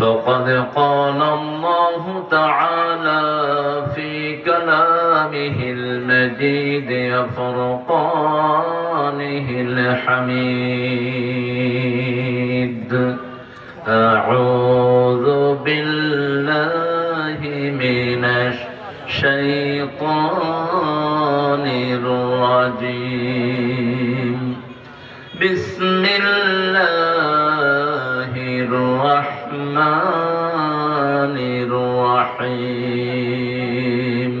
فقد قال الله تعالى في كلامه المجيد وفرقانه الحميد: أعوذ بالله من الشيطان الرجيم. بسم الله الرحمن الرحيم.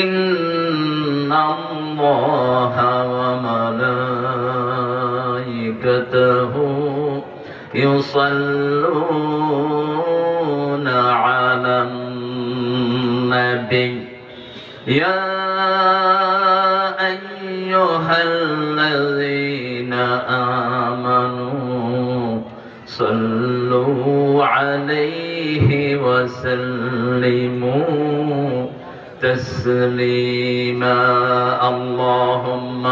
إن الله وملائكته يصلون على النبي يا أيها الذين آمنوا صلوا عليه وسلموا تسليما. اللهم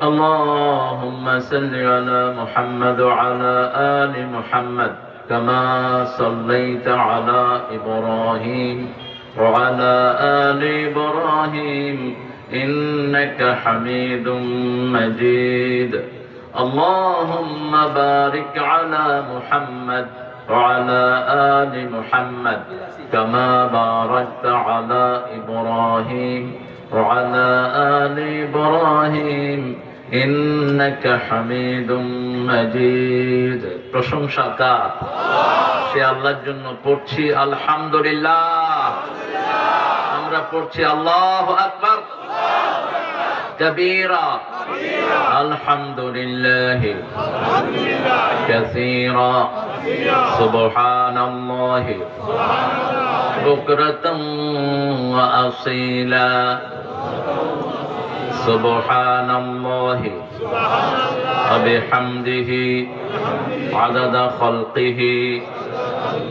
اللهم صل على محمد وعلى آل محمد كما صليت على إبراهيم وعلى آل إبراهيم إنك حميد مجيد. اللهم بارك على محمد وعلى آل محمد كما باركت على إبراهيم وعلى آل إبراهيم إنك حميد مجيد. প্রশংসা কার? সে আল্লাহর জন্য পড়ছি আলহামদুলিল্লাহ। আমরা পড়ছি আল্লাহু আকবার কবীরা আলহামদুলিল্লাহ কাসীরা সুবহানাল্লাহ বুকরাতান ওয়া আসীলা। সুবহানাল্লাহ ওয়া বিহামদিহি আদাদা খালকিহি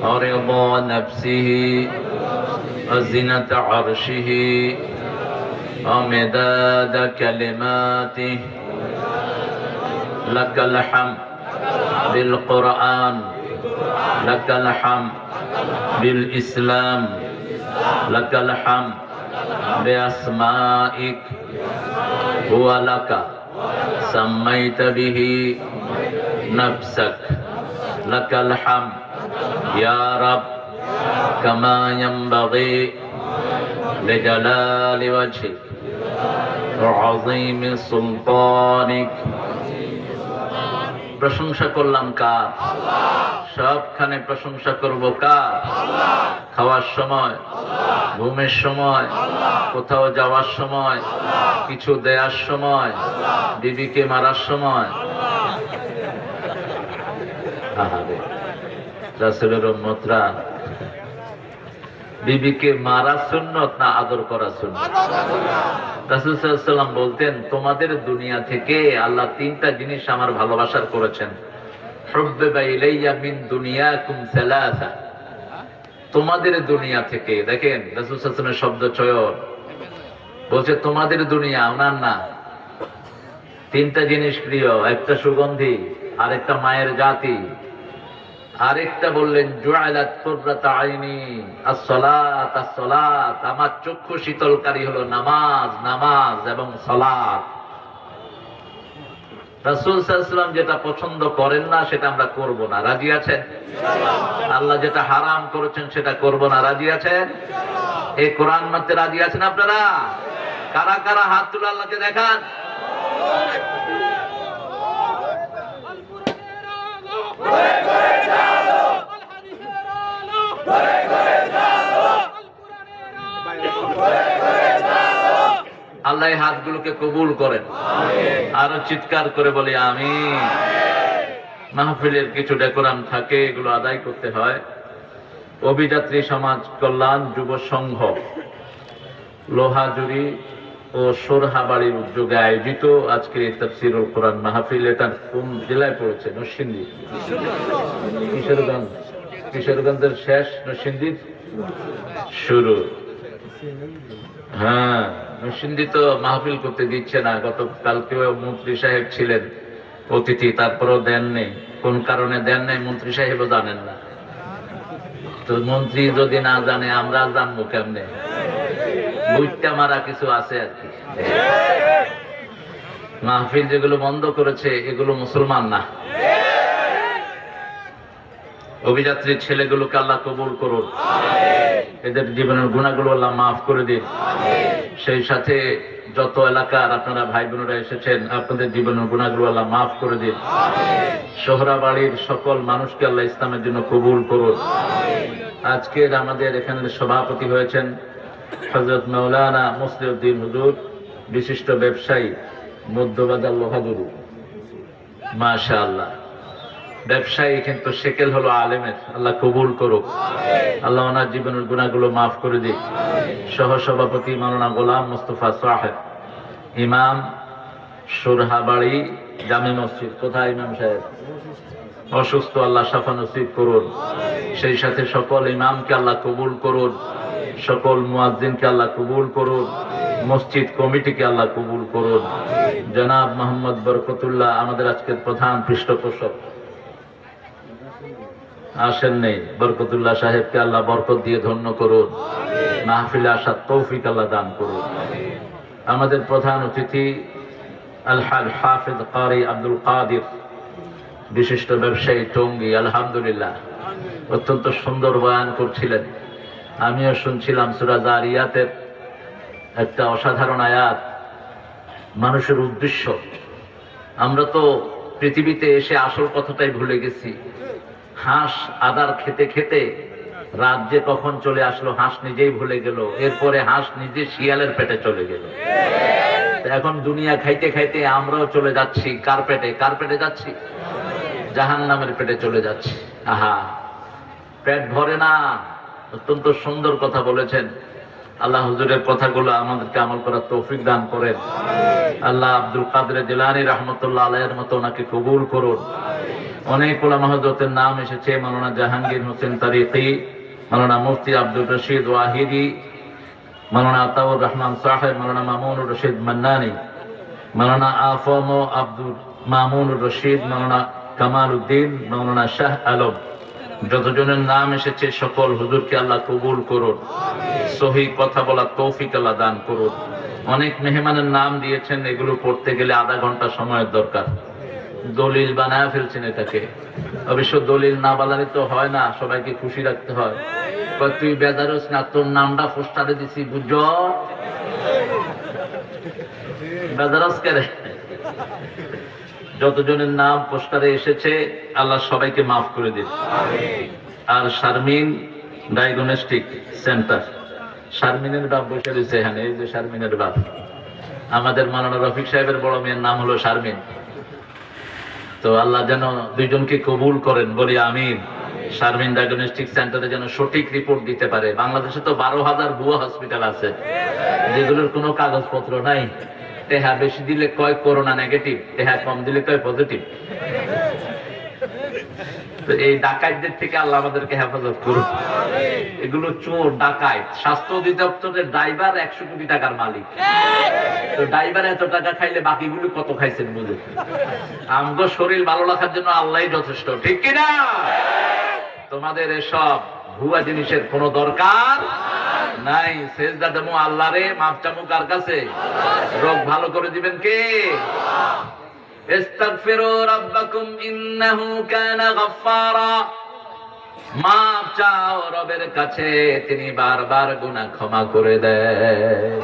ওয়া রিদা নাফসিহি ওয়া জিনাতা আরশিহি ওয়া মিদাদা কালিমাতিহি। লাকাল হামদ বিল কুরআন, লাকাল হামদ বিল ইসলাম, লাকাল হামদ বিআসমাইক ওয়া লাকা সাম্মাইতা বিহি নাফসাক। লাকাল হামদ ইয়া রাব কামা ইয়ানবাগি লিজালালি ওয়াজহিক ওয়া আযীমি সুলতানিক। প্রশংসা করলাম কার? সবখানে প্রশংসা করব কার? খাওয়ার সময়, ঘুমের সময়, কোথাও যাওয়ার সময়, কিছু দেওয়ার সময়, বিবিকে মারার সময়। রাসূলের উম্মতরা, বিবিকে মারা সুন্নত না আদর করা সুন্নত? রাসূল সাল্লাল্লাহু আলাইহি ওয়াসাল্লাম বলতেন, তোমাদের দুনিয়া থেকে আল্লাহ তিনটা জিনিস আমার ভালোবাসার করেছেন। হুব্বিবা ইলাইয়া মিন দুনিয়াকুম সালাসা। তোমাদের দুনিয়া থেকে, দেখেন রাসূল সাল্লাল্লাহু আলাইহি ওয়াসাল্লামের শব্দ চয়ন, বলছে তোমাদের দুনিয়া, ওনার না। তিনটা জিনিস প্রিয়, একটা সুগন্ধি, আরেকটা মায়ের জাতি, আরেকটা বললেন জুআলাত কুররাতু আইনি আস-সালাত আস-সালাত। আমার চক্ষু শীতলকারী হলো নামাজ, নামাজ এবং সালাত। রাসূল সাল্লাল্লাহু আলাইহি ওয়াসাল্লাম যেটা পছন্দ করেন না সেটা আমরা করব না, রাজি আছেন? আল্লাহ যেটা হারাম করেছেন সেটা করব না, রাজি আছেন? এই কোরআন মানতে রাজি আছেন আপনারা? কারা কারা হাত তুলে আল্লাহকে দেখান। আল্লাহ হাতগুলোকে কবুল করেন। আরো চিৎকার করে বলি আমিন। মাহফিলের কিছু ডেকোরাম থাকে, এগুলো আদায় করতে হয়। অভিযাত্রী সমাজ কল্যাণ যুব সংঘ লোহাজুরি ও সোরহাবাড়ির উদ্যোগে আয়োজিত আজকে তাফসীরুল কোরআন মাহফিল। এটা কোন জেলায় পড়েছে? নরসিংদী। কিশোরগঞ্জ। কিশোরগঞ্জের শেষ, নরসিংদীর শুরু। হ্যাঁ, নরসিংদী তো মাহফিল করতে দিচ্ছে না। গতকালকেও মন্ত্রী সাহেব ছিলেন অতিথি, তারপরেও দেন নেই। কোন কারণে দেন নেই মন্ত্রী সাহেবও জানেন না। তো মন্ত্রী যদি না জানে আমরা জানবো কেমনে? বুঝতে মারা কিছু আছে আর কি। মাহফিল যেগুলো বন্ধ করেছে এগুলো মুসলমান না। অভিযাত্রীর ছেলেগুলোকে আল্লাহ কবুল করুন, এদের জীবনের গুনাহগুলো আল্লাহ মাফ করে দিন। সেই সাথে যত এলাকার আপনারা ভাই বোনেরা এসেছেন, আপনাদের জীবনের গুনাহগুলো আল্লাহ মাফ করে দিন। সোহরাবাড়ির সকল মানুষকে আল্লাহ ইসলামের জন্য কবুল করুন। আজকের আমাদের এখানে সভাপতি হয়েছেন হযরত মাওলানা মুসলিউদ্দিন হুজুর, বিশিষ্ট ব্যবসায়ী, মধ্যবাজার লোহাগুরু। মাশাআল্লাহ, ব্যবসায়ী কিন্তু শেকেল হলো আলেমের। আল্লাহ কবুল করুক, আল্লাহ ওনার জীবনের গুনাহগুলো মাফ করে দিক। সহসভাপতি মাওলানা গোলাম মুস্তফা সাহেব, ইমাম, সোরহাবাড়ি জামে মসজিদ। কোথায় ইমাম সাহেব? অসুস্থ, আল্লাহ শাফা নসিব করুন। সেই সাথে সকল ইমামকে আল্লাহ কবুল করুন, সকল মুয়াজ্জিনকে আল্লাহ কবুল করুন, মসজিদ কমিটিকে আল্লাহ কবুল করুন। জনাব মোহাম্মদ বরকতুল্লাহ আমাদের আজকের প্রধান পৃষ্ঠপোষক আসেন নেই। বরকতুল্লাহ সাহেবকে আল্লাহ বরকত দিয়ে ধন্য করুন, মাহফিলে আসার তৌফিক আল্লাহ দান করুন। আমাদের প্রধান অতিথি আল হাফেজ কারি আব্দুল কাদির, বিশিষ্ট ব্যবসায়ী, টঙ্গী। আলহামদুলিল্লাহ, অত্যন্ত সুন্দর বয়ান করছিলেন। আমিও শুনছিলাম সূরা যারিয়াতের একটা অসাধারণ আয়াত, মানুষের উদ্দেশ্য। আমরা তো পৃথিবীতে এসে আসল কথাটাই ভুলে গেছি। হাঁস আদার খেতে খেতে রাত যে কখন চলে আসলো হাঁস নিজেই ভুলে গেল। এরপরে হাঁস নিজে শিয়ালের পেটে চলে গেল। এখন দুনিয়া খাইতে খাইতে আমরাও চলে যাচ্ছি কার পেটে? কার পেটে যাচ্ছি? জাহান্নামের পেটে চলে যাচ্ছি। আহা, পেট ভরে না। অত্যন্ত সুন্দর কথা বলেছেন। আল্লাহ হুজুরের কথাগুলো আমাদেরকে আমল করার তৌফিক দান করেন। আল্লাহ আব্দুল কাদের জিলানী রাহমাতুল্লাহ আলাইহির মতো ওনাকে কবুল করুন। অনেক উলামা হযরতের নাম এসেছে, মাওলানা জাহাঙ্গীর হোসেন তারিকি, মাওলানা মুফতি আব্দুল রশিদ ওয়াহিদি, মাওলানা আতাউর রহমান সাহেব, মাওলানা মামুনুর রশিদ মান্নানী, মাওলানা আফম আব্দুল মামুনুর রশিদ, মাওলানা কামাল উদ্দিন, মাওলানা শাহ আলম। যতজনের নাম এসেছে সকল হুজুরকে আল্লাহ কবুল করুন, সহি কথা বলার তৌফিক আল্লাহ দান করুন। অনেক মেহমানের নাম দিয়েছেন, এগুলো পড়তে গেলে আধা ঘন্টা সময়ের দরকার। দলিল বানায় ফেলছেন এটাকে। অবশ্য দলিল না বানালে তো হয় না, সবাইকে খুশি রাখতে হয়। তুই বেজারস না, তোর নামটা পোস্টারে দিছি, বুঝ বেজারস করে। যতজনের নাম পোস্টারে এসেছে আল্লাহ সবাইকে মাফ করে দিন। আর শারমিন ডায়াগনস্টিক সেন্টার, শারমিনের বাপ বসে রয়েছে এখানে। এই যে শারমিনের বাপ, আমাদের মাওলানা রফিক সাহেবের বড় মেয়ের নাম হলো শারমিন। তো আল্লাহ যেন দুইজনকে কবুল করেন, বলি আমিন। শারমিন ডায়াগনস্টিক সেন্টারে যেন সঠিক রিপোর্ট দিতে পারে। বাংলাদেশে তো 12,000 ভুয়া হসপিটাল আছে যেগুলোর কোনো কাগজপত্র নাই। টেহা বেশি দিলে কয় করোনা নেগেটিভ, টেহা কম দিলে কয় পজিটিভ। তো এই ডাকাতদের থেকে আল্লাহ আমাদেরকে হেফাজত করুন। এগুলো চোর ডাকাত। স্বাস্থ্য অধিদপ্তরের ড্রাইভার 100 কোটি টাকার মালিক। তো ড্রাইভার এত টাকা খাইলে বাকিগুলো কত খাইছেন বুঝে। আমগো শরীর ভালো রাখার জন্য আল্লাহই যথেষ্ট, ঠিক কিনা? তোমাদের এসব ভুয়া জিনিসের কোনো দরকার নাই। সেজদা দেবো আল্লাহরে, মাপ চামু কার কাছে? রোগ ভালো করে দিবেন কে? ইস্তাগফিরু রাব্বাকুম ইন্নাহু কানা গাফফারা। মাপ চাও রবের কাছে, তিনি বারবার গুনাহ ক্ষমা করে দেন।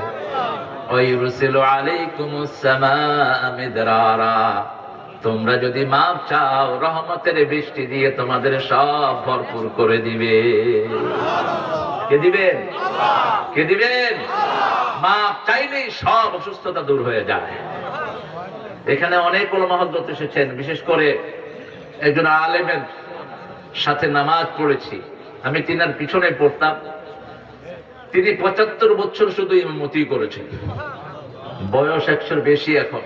ওয়া ইউরসিলু আলাইকুমুস সামাআ মিদরারা। তোমরা যদি মাপ চাও রহমতের বৃষ্টি দিয়ে তোমাদের সব ভরপুর করে দিবে। কে দিবেন? কে দিবেন? মাপ চাইলেই সব অসুস্থতা দূর হয়ে যায়। এখানে অনেক উলামা হযরত এসেছেন, বিশেষ করে একজন আলেমের সাথে নামাজ পড়েছি আমি, তিনার পিছনে পড়তাম। তিনি 75 বছর শুধু ইমামতি করেছেন। বয়স 100-র বেশি এখন।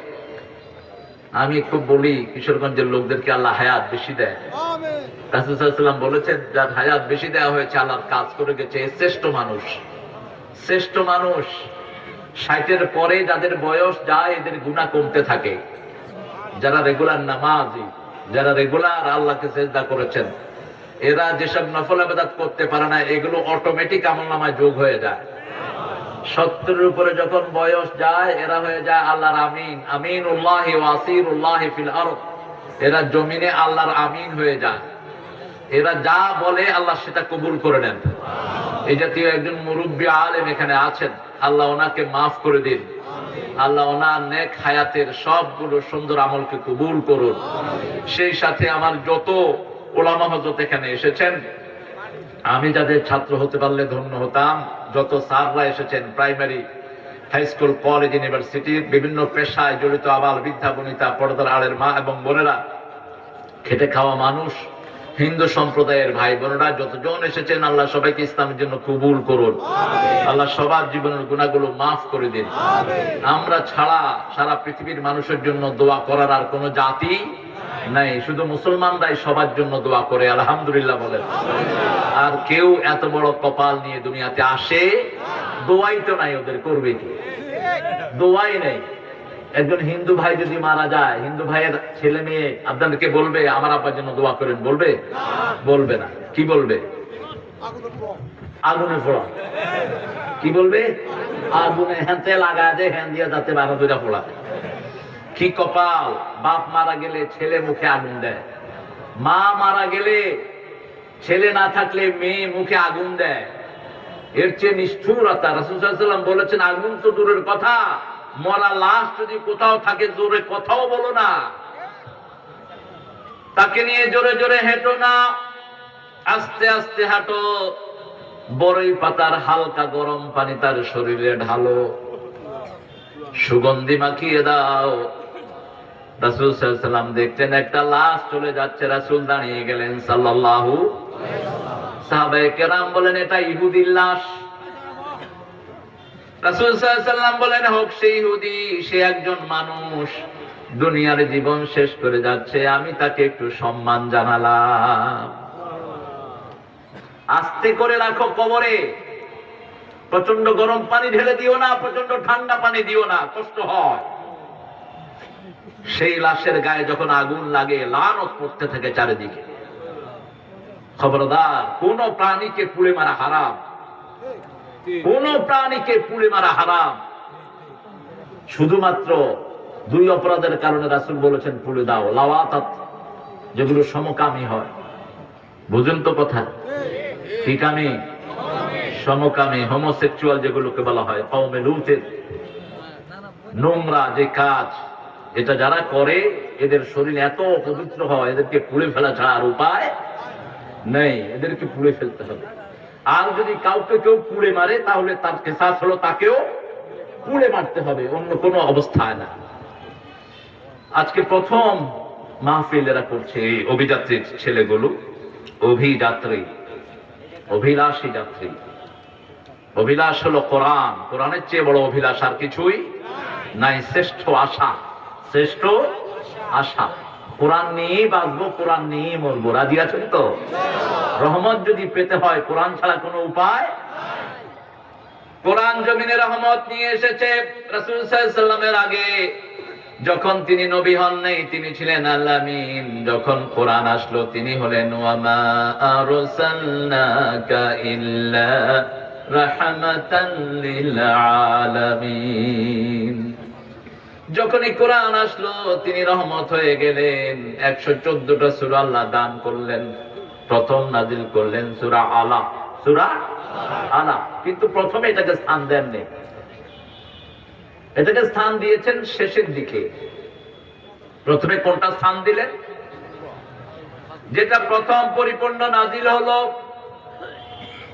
আমি খুব বলি কিশোরগঞ্জের লোকদেরকে আল্লাহ হায়াত বেশি দেয়। রাসূল সাল্লাল্লাহু আলাইহি ওয়াসাল্লাম বলেছেন, যার হায়াত বেশি দেওয়া হয়েছে আল্লাহর কাজ করে গেছে, শ্রেষ্ঠ মানুষ। শ্রেষ্ঠ মানুষ 60-এর পরে যাদের বয়স যায় এদের গুনাহ কমতে থাকে। যারা রেগুলার নামাজি, যারা রেগুলার আল্লাহকে সিজদা করেছেন, এরা যেসব নফল ইবাদত করতে পারে না এগুলো অটোমেটিক আমলনামায় যোগ হয়ে যায়। 70-এর উপরে যখন বয়স যায় এরা হয়ে যায় আল্লাহর আমিন, আমিনুল্লাহি ওয়া আসিরুল্লাহি ফিল আরদ। এরা জমিনে আল্লাহর আমিন হয়ে যায়। এরা যা বলে আল্লাহ সেটা কবুল করে নেন। এই জাতীয় একজন মুরব্বী আলেম এখানে আছেন, আল্লাহ ওনাকে মাফ করে দিন। আল্লাহ ওনার নেক হায়াতের সবগুলো সুন্দর আমলকে কবুল করুন। সেই সাথে আমার যত ওলামা হযরত এখানে এসেছেন, আমি যাদের ছাত্র হতে পারলে ধন্য হতাম, যত স্যাররা এসেছেন, প্রাইমারি, হাই স্কুল, কলেজ, ইউনিভার্সিটির বিভিন্ন পেশায় জড়িত আবাল বৃদ্ধা বনিতা, পর্দার আড়ের মা এবং বোনেরা, খেটে খাওয়া মানুষ, হিন্দু সম্প্রদায়ের ভাই বোনেরা যতজন এসেছেন, আল্লাহ সবাইকে ইসলামের জন্য কবুল করুন। আল্লাহ সবার জীবনের গুনাহগুলো মাফ করে দিন। আমরা ছাড়া সারা পৃথিবীর মানুষের জন্য দোয়া করার আর কোনো জাতি নাই, শুধু মুসলমানরাই সবার জন্য দোয়া করে, আলহামদুলিল্লাহ বলেন। আর কেউ এত বড় কপাল নিয়ে দুনিয়াতে আসে, দোয়াই তো নাই, ওদের করবে কি? দোয়াই নেই। একজন হিন্দু ভাই যদি মারা যায়, হিন্দু ভাইয়ের ছেলে মেয়ে আপনাদেরকে বলবে আমার আব্বার জন্য দোয়া করেন? বলবে? বলবে না। কি বলবে? আগুনে পোড়া। কি বলবে? আগুনে হ্যাঁতে লাগা যায়, হ্যাঁ দিয়া যাতে 12 পোড়া। কি কপাল! বাপ মারা গেলে ছেলে মুখে আগুন দেয়, মা মারা গেলে ছেলে না থাকলে মেয়ে মুখে আগুন দেয়। এর চেয়ে নিষ্ঠুরতা! রাসূল সাল্লাল্লাহু আলাইহি ওয়াসাল্লাম বলেছেন, আগুন তো দূরের কথা, মরা লাশ যদি কোথাও থাকে জোরে কথাও বলো না, তাকে নিয়ে জোরে জোরে হেঁটো না, আস্তে আস্তে হাঁটো। বড়ই পাতার হালকা গরম পানি তার শরীরে ঢালো, সুগন্ধি মাখিয়ে দাও। রাসূল সাল্লাল্লাহু আলাইহি ওয়াসাল্লাম দেখতেন একটা লাশ চলে যাচ্ছে, রাসূল দাঁড়িয়ে গেলেন সাল্লাল্লাহু। সাহাবায়ে কেরাম বলেন এটা ইহুদির লাশ। রাসূল সাল্লাল্লাহু আলাইহি ওয়াসাল্লাম বলেন হোক সে ইহুদি, সে একজন মানুষ, দুনিয়ার জীবন শেষ করে যাচ্ছে, আমি তাকে একটু সম্মান জানালাম। আস্তে করে রাখো কবরে, প্রচন্ড গরম পানি ঢেলে দিও না, প্রচন্ড ঠান্ডা পানি দিও না, কষ্ট হয়। সেই লাশের গায়ে যখন আগুন লাগে লানত পড়তে থাকে চারিদিকে। খবরদার, কোন প্রাণীকে পুড়ে মারা হারাম, কোন প্রাণীকে পুড়ে মারা হারাম। শুধুমাত্র 2 অপরাধের কারণে রাসূল বলেছেন পুড়ে দাও, লাওয়াতাত, যেগুলো সমকামী হয়। বুঝুন তো কথা? কি কামী? সমকামী, হোমোসেক্সুয়াল যেগুলোকে বলা হয়, কওমে লূতের নোংরা যে কাজ, এটা যারা করে এদের শরীর এত পবিত্র হয়, এদেরকে পুড়ে ফেলা ছাড়া আর উপায় নেই, এদেরকে পুড়ে ফেলতে হবে। আর যদি কাউকে কেউ পুড়ে মারে তাহলে তার কিসাস হলো তাকেও পুড়ে মারতে হবে, অন্য কোনো অবস্থায় না। আজকে প্রথম মাহফিল এরা করছে এই অভিযাত্রীর ছেলেগুলো, অভিযাত্রী, অভিলাষী যাত্রী। অভিলাষ হলো কোরআন, কোরআনের চেয়ে বড় অভিলাষ আর কিছুই নাই। শ্রেষ্ঠ আশা, শ্রেষ্ঠ আশা, কোরআন নিয়েই বাঁচবো, কোরআন নিয়েই মরবো। রাজি আছেন তো? রহমত যদি পেতে হয় কোরআন ছাড়া কোনো উপায়। কোরআন জমিনে রহমত নিয়ে এসেছে। রাসূল সাল্লাল্লাহু আলাইহি ওয়াসাল্লামের আগে যখন তিনি নবী হন নাই, তিনি ছিলেন আল-আমিন। যখন কোরআন আসলো তিনি হলেন ওয়া মা আরসালনাকা ইল্লা রাহমাতান লিল আলামিন। যখনই কোরআন আসলো তিনি রহমত হয়ে গেলেন। 114টা সূরা আল্লাহ দান করলেন। প্রথম নাজিল করলেন সূরা আলা, সূরা আলা, কিন্তু প্রথমে এটাকে স্থান দেননি, এটাকে স্থান দিয়েছেন শেষের দিকে। প্রথমে কোনটা স্থান দিলেন? যেটা প্রথম পরিপূর্ণ নাজিল হলো,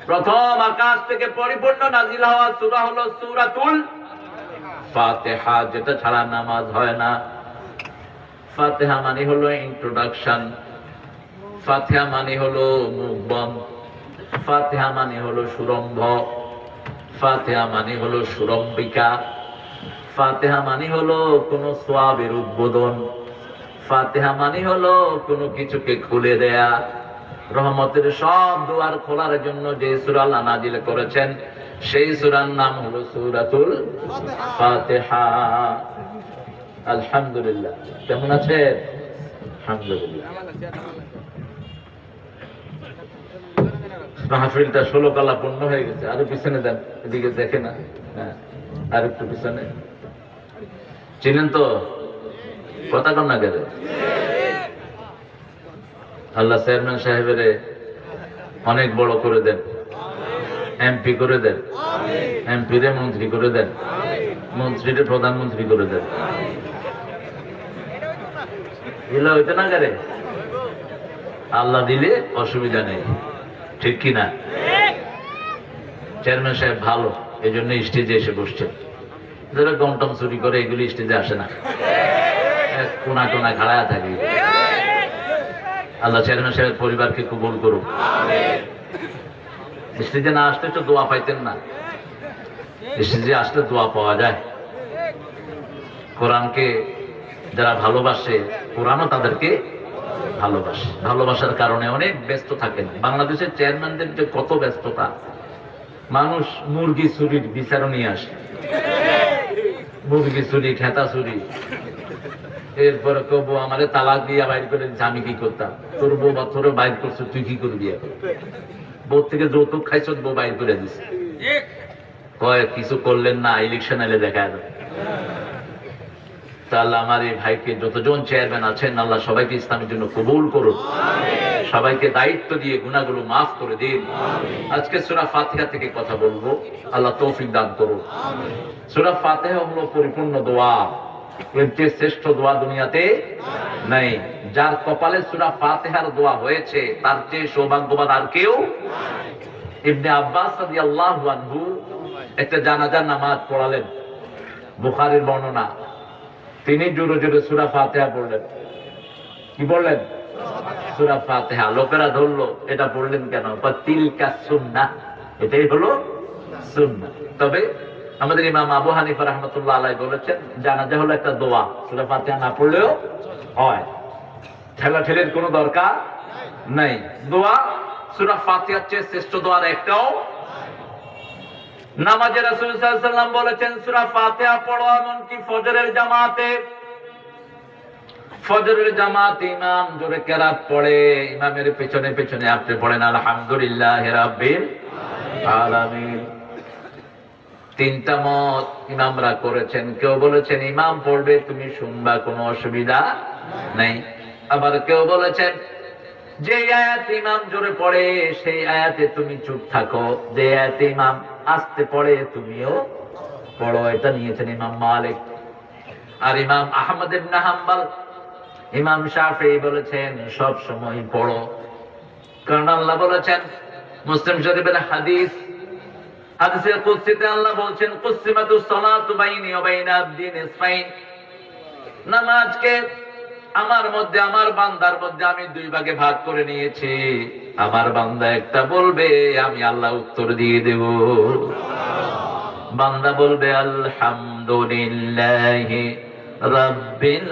প্রথম আকাশ থেকে পরিপূর্ণ নাজিল হওয়া সূরা হলো সূরাতুল ফাতিহা, যেটা ছাড়া নামাজ হয় না। ফাতিহা মানে হলো ইন্ট্রোডাকশন, ফাতিহা মানে হলো মুখবন্ধ, ফাতিহা মানে হলো সুরম্ভ, ফাতিহা মানে হলো সুরম্বিকা, ফাতিহা মানে হলো কোন সওয়াবের উদ্বোধন, ফাতিহা মানে হলো কোনো কিছুকে খুলে দেয়া। রহমতের সব দুয়ার খোলার জন্য যে সূরা আল্লাহ নাজিল করেছেন সেই সূরার নাম হলো সূরাতুল ফাতিহা। আলহামদুলিল্লাহ। কেমন আছে? আলহামদুলিল্লাহ। মাহফিলটা 16 কালা পূর্ণ হয়ে গেছে। আরো পিছনে দেন, এদিকে দেখে না। হ্যাঁ, আর একটু পিছনে। চিনেন তো? কথা কন না গেলে। আল্লাহ চেয়ারম্যান সাহেবের অনেক বড় করে দেন, এমপি করে দেন, এমপিরে মন্ত্রী করে দেন, মন্ত্রীরে প্রধানমন্ত্রী করে দেন। এগুলো হইতে না গেলে আল্লাহ দিলে অসুবিধা নেই, ঠিক কিনা? চেয়ারম্যান সাহেব ভালো, এই জন্য স্টেজে এসে বসছেন। যারা গমটম চুরি করে এগুলি স্টেজে আসে না, কোনা টোনা খাড়ায় থাকে। আল্লাহ চেয়ারম্যান সাহেবের পরিবারকে কবুল করুন। স্টেজে না আসলে তো দোয়া পাইতেন না, স্টেজে আসলে দোয়া পাওয়া যায়। কোরআনকে যারা ভালোবাসে, কোরআনও তাদেরকে ভালোবাসে। ভালোবাসার কারণে অনেক ব্যস্ত থাকেন। বাংলাদেশের চেয়ারম্যানদের যে কত ব্যস্ততা, মানুষ মুরগি চুরির বিচারও নিয়ে আসে, মুরগি চুরি, খেতা চুরি। এরপরে কবো আমারে তালাক দিয়া বাইর করে দিচ্ছে, আমি কি করতাম? তোর বউ বা তোর বাইর করছো, তুই কি করবি? বউ থেকে যৌতুক খাইছ, বউ বাইর করে দিচ্ছে। কয় কিছু করলেন না, ইলেকশন এলে দেখা যাবে। আল্লাহ আমার এই ভাইকে, যতজন চেয়ারম্যান আছেন, আল্লাহ সবাইকে ইসলামের জন্য কবুল করুন, সবাইকে দায়িত্ব দিয়ে গুনাহগুলো মাফ করে দিন। আজকে সূরা ফাতিহা থেকে কথা বলবো, আল্লাহ তৌফিক দান করুন। সূরা ফাতিহা হলো পরিপূর্ণ দোয়া, এর চেয়ে শ্রেষ্ঠ দোয়া দুনিয়াতে নাই। যার কপালে সূরা ফাতিহার দোয়া হয়েছে তার চেয়ে সৌভাগ্যবান আর কেউ। ইবনে আব্বাস রাদিয়াল্লাহু আনহু একটা জানাজার নামাজ পড়ালেন, বুখারীর বর্ণনা। তিনি জোরে জোরে সূরা ফাতিহা পড়লেন। কি বললেন? সূরা ফাতিহা। লোকেরা ধরলো, এটা পড়লেন কেন? তিলকা সুন্নাহ, এটাই হলো সুন্নাহ। তবে আমাদের ইমাম আবু হানিফা রাহমাতুল্লাহ আলাইহি বলেছেন, জানাজা হলো একটা দোয়া, সূরা ফাতিহা না পড়লেও হয়, ঠেলাঠেলির কোনো দরকার নাই। দোয়া সূরা ফাতিহার চেয়ে শ্রেষ্ঠ দোয়ার একটাও। নামাজে রাসূল সাল্লাল্লাহু আলাইহি ওয়াসাল্লাম বলেছেন, সূরা ফাতিহা পড়ো এমনকি ফজরের জামাতে। ফজরের জামাতে ইমাম জোরে কেরাত পড়ে, ইমামের পেছনে পেছনে আপনি পড়েন আলহামদুলিল্লাহি রাব্বিল আলামিন। তিনটা মত ইমামরা করেছেন। কেউ বলেছেন ইমাম পড়বে, তুমি শুনবা, কোনো অসুবিধা নাই। আবার কেউ বলেছেন যে আয়াত ইমাম জোরে পড়ে সেই আয়াতে তুমি চুপ থাকো, যে আয়াতে ইমাম আস্তে পড়ে তুমিও পড়ো। এটা নিয়েছেন ইমাম মালিক। আর ইমাম আহমদ ইবনে হাম্বল, ইমাম শাফিঈ বলেছেন সব সময় পড়ো, কারণ আল্লাহ বলেছেন, মুসলিম শরীফের হাদিস, হাদিসে কুদসিতে আল্লাহ বলছেন, কুসিমাতুস সালাতু বাইনি ওয়া বাইনা আবদি নিসফাইন। নামাজকে আমার মধ্যে, আমার বান্দার মধ্যে আমি দুই ভাগে ভাগ করে নিয়েছি। আমার বান্দা একটা বলবে, আমি আল্লাহ উত্তর দিয়ে দেব। বান্দা বলবে আলহামদুলিল্লাহি রাব্বিল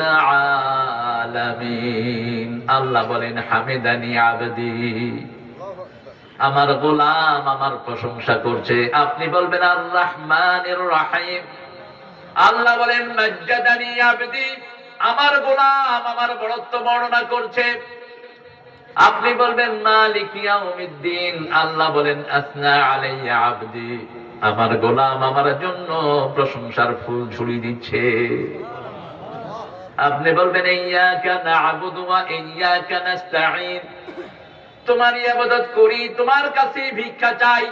আলামিন। আল্লাহ বলেন হামিদানি আবদি, আমার গোলাম আমার প্রশংসা করছে। আপনি বলবেন আর রহমানির রহিম। আল্লাহ বলেন মাজ্জাদানি আবদি, আমার গোলাম আমার বড়ত্ব বর্ণনা করছে। আপনি বলবেন মালিক ইয়াউমিদ্দিন। আল্লাহ বলেন আসনা আলাইয়া আবদি, আমার গোলাম আমার জন্য প্রশংসার ফুল ঝুড়ি দিচ্ছে। আপনি বলবেন ইয়্যাকা না'বুদু ওয়া ইয়্যাকা নাস্তাঈন, তোমার ইবাদত করি, তোমার কাছে ভিক্ষা চাই।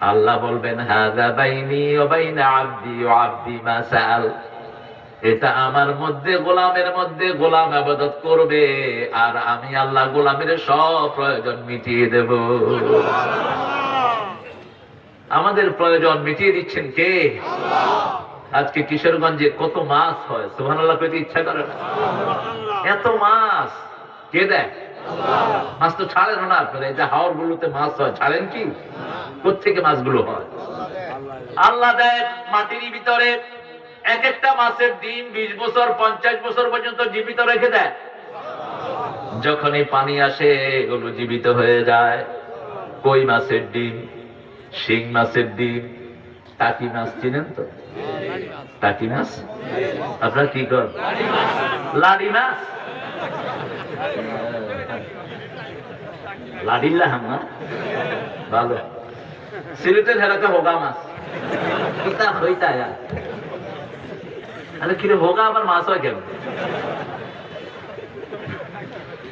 আল্লাহ বলবেন হাযা বাইনি ওয়া বাইনা আবদি ওয়া আবদি মা সাআল, এটা আমার মধ্যে, গোলামের মধ্যে, গোলাম ইবাদত করবে আর আমি আল্লাহ গোলামের সব প্রয়োজন মিটিয়ে দেব। আমাদের প্রয়োজন মিটিয়ে দিচ্ছেন কে? আল্লাহ। আজকে কিশোরগঞ্জে কত মাছ হয়, সুবহানাল্লাহ কইতে ইচ্ছা করে না? এত মাছ কে দেয়? মাছ তো ছাড়েন না আপনারা। এই যে হাওর গুলোতে মাছ হয়, ছাড়েন কি? কোত্থেকে মাছগুলো হয়? আল্লাহ দেয় মাটির ভিতরে। এক একটা মাছের ডিম 20 বছর 50 বছর পর্যন্ত জীবিত রেখে দেয়। যখনই পানি আসে এগুলো জীবিত হয়ে যায়। কই মাছের ডিম, শিং মাছের ডিম, টাকি মাছ চিনেন তো? টাকি মাছ আপনারা কি করেন? লাড়ি মাছ, লাডিল্লাহ না ভালো। সিলেটের হেরাতে হোগা মাছ কিতা হইতা আরে কিরে হোগা আবার মাছ হয় কেন?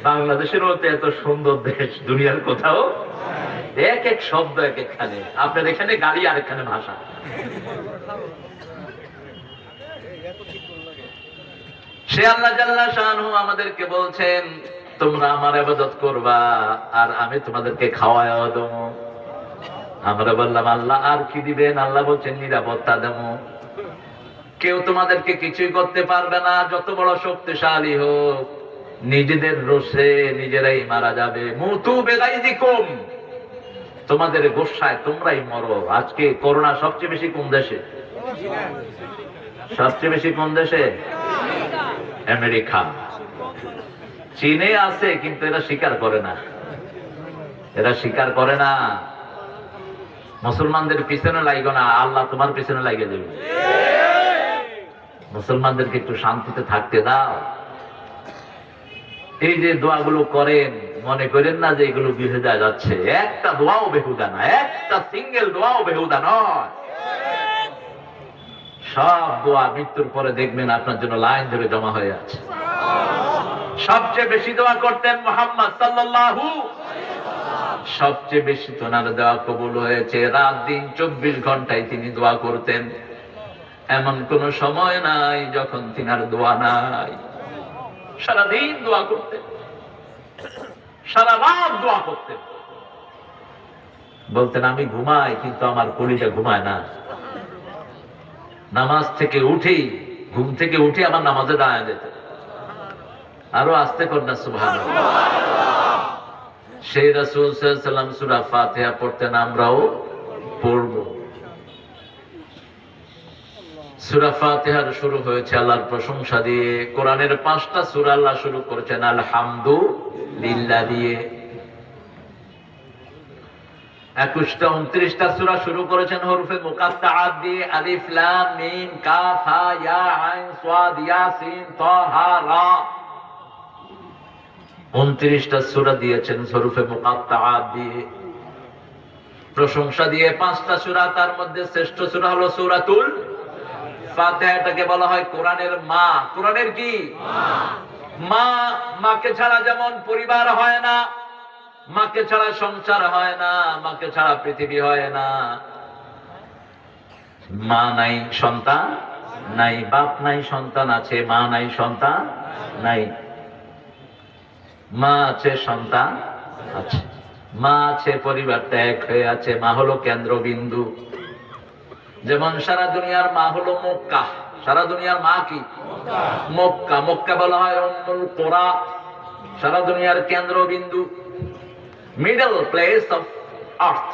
বাংলাদেশের মতো এত সুন্দর দেশ দুনিয়ার কোথাও এক এক শব্দ এক একখানে। আপনার এখানে গাড়ি আর এখানে ভাষা। সে আল্লাহ জাল্লা শানহু আমাদেরকে বলছেন তোমরা আমার ইবাদত করবা আর আমি তোমাদেরকে খাওয়ায়া দেব। আমরা বললাম আল্লাহ আর কি দিবেন? আল্লাহ বলছেন নিরাপত্তা দেব। কেউ তোমাদেরকে কিছুই করতে পারবে না, যত বড় শক্তিশালী হোক। নিজেদের রোষে নিজেরাই মারা যাবে। মুতু বেগাইজিকুম, তোমাদের গোসায় তোমরাই মরো। আজকে করোনা সবচেয়ে বেশি কোন দেশে? সবচেয়ে বেশি কোন দেশে? আমেরিকা। চীনে আছে কিন্তু এরা স্বীকার করে না। এরা স্বীকার করে না। মুসলমানদের পিছনে লাগো না, আল্লাহ তোমার পিছনে লাগে দেবে। মুসলমানদেরকে একটু শান্তিতে থাকতে দাও। এই যে দোয়াগুলো করেন মনে করেন না যে এগুলো বেহুদা যাচ্ছে। একটা দোয়াও বেহুদা না, একটা সিঙ্গেল দোয়াও বেহুদা নয়। সব দোয়া মৃত্যুর পরে দেখবেন আপনার জন্য লাইন ধরে জমা হয়ে আছে। সবচেয়ে বেশি দোয়া করতেন মুহাম্মদ সাল্লাল্লাহু। সবচেয়ে বেশি তোনার দোয়া কবুল হয়েছে। রাত দিন 24 ঘন্টায় তিনি দোয়া করতেন। এমন কোন সময় নাই যখন তিনার দোয়া নাই। সারাদিন দোয়া করতেন, সারা রাত দোয়া করতেন। বলতেন আমি ঘুমাই কিন্তু আমার কলিজা ঘুমায় না। নামাজ থেকে উঠেই, ঘুম থেকে উঠে আমার নামাজে দাঁড়ায় যেত। আরো আস্তে কর না সুবহানাল্লাহ। সেই রাসূল সাল্লাল্লাহু আলাইহি ওয়াসাল্লাম সূরা ফাতিহা পড়তেন, আমরাও পড়ব। সূরা ফাতিহার শুরু হয়েছে আল্লাহর প্রশংসা দিয়ে। কোরআনের 5টা সূরা আল্লাহ শুরু করেছেন আলহামদুলিল্লাহ দিয়ে। 21টা 29টা সূরা শুরু করেছেন হরফে মুকাত্তাআত দিয়ে। আলিফ লাম মিম কাফ হা ইয়া আইন সাদ ইয়াসিন তাহা রা। 29টা সূরা দিয়েছেন হরফে মুকাত্তাআত দিয়ে, প্রশংসা দিয়ে। 5টা সূরা, তার মধ্যে শ্রেষ্ঠ সূরা হলো সূরাতুল ফাতিহা। এটাকে বলা হয় কোরআনের মা। কোরআনের কি মা? মাকে ছাড়া যেমন পরিবার হয় না, মাকে ছাড়া সংসার হয় না, মাকে ছাড়া পৃথিবী হয় না। মা নাই সন্তান নাই, বাপ নাই সন্তান আছে, মা নাই সন্তান নাই। মা আছে সন্তান আছে, মা আছে পরিবারটা এক হয়ে আছে। মা হলো কেন্দ্রবিন্দু। যেমন সারা দুনিয়ার মা হলো মক্কা। সারা দুনিয়ার মা কি? মক্কা। মক্কা বলা হয় উম্মুল কুরা, সারা দুনিয়ার কেন্দ্রবিন্দু, মিডল প্লেস অফ আর্থ।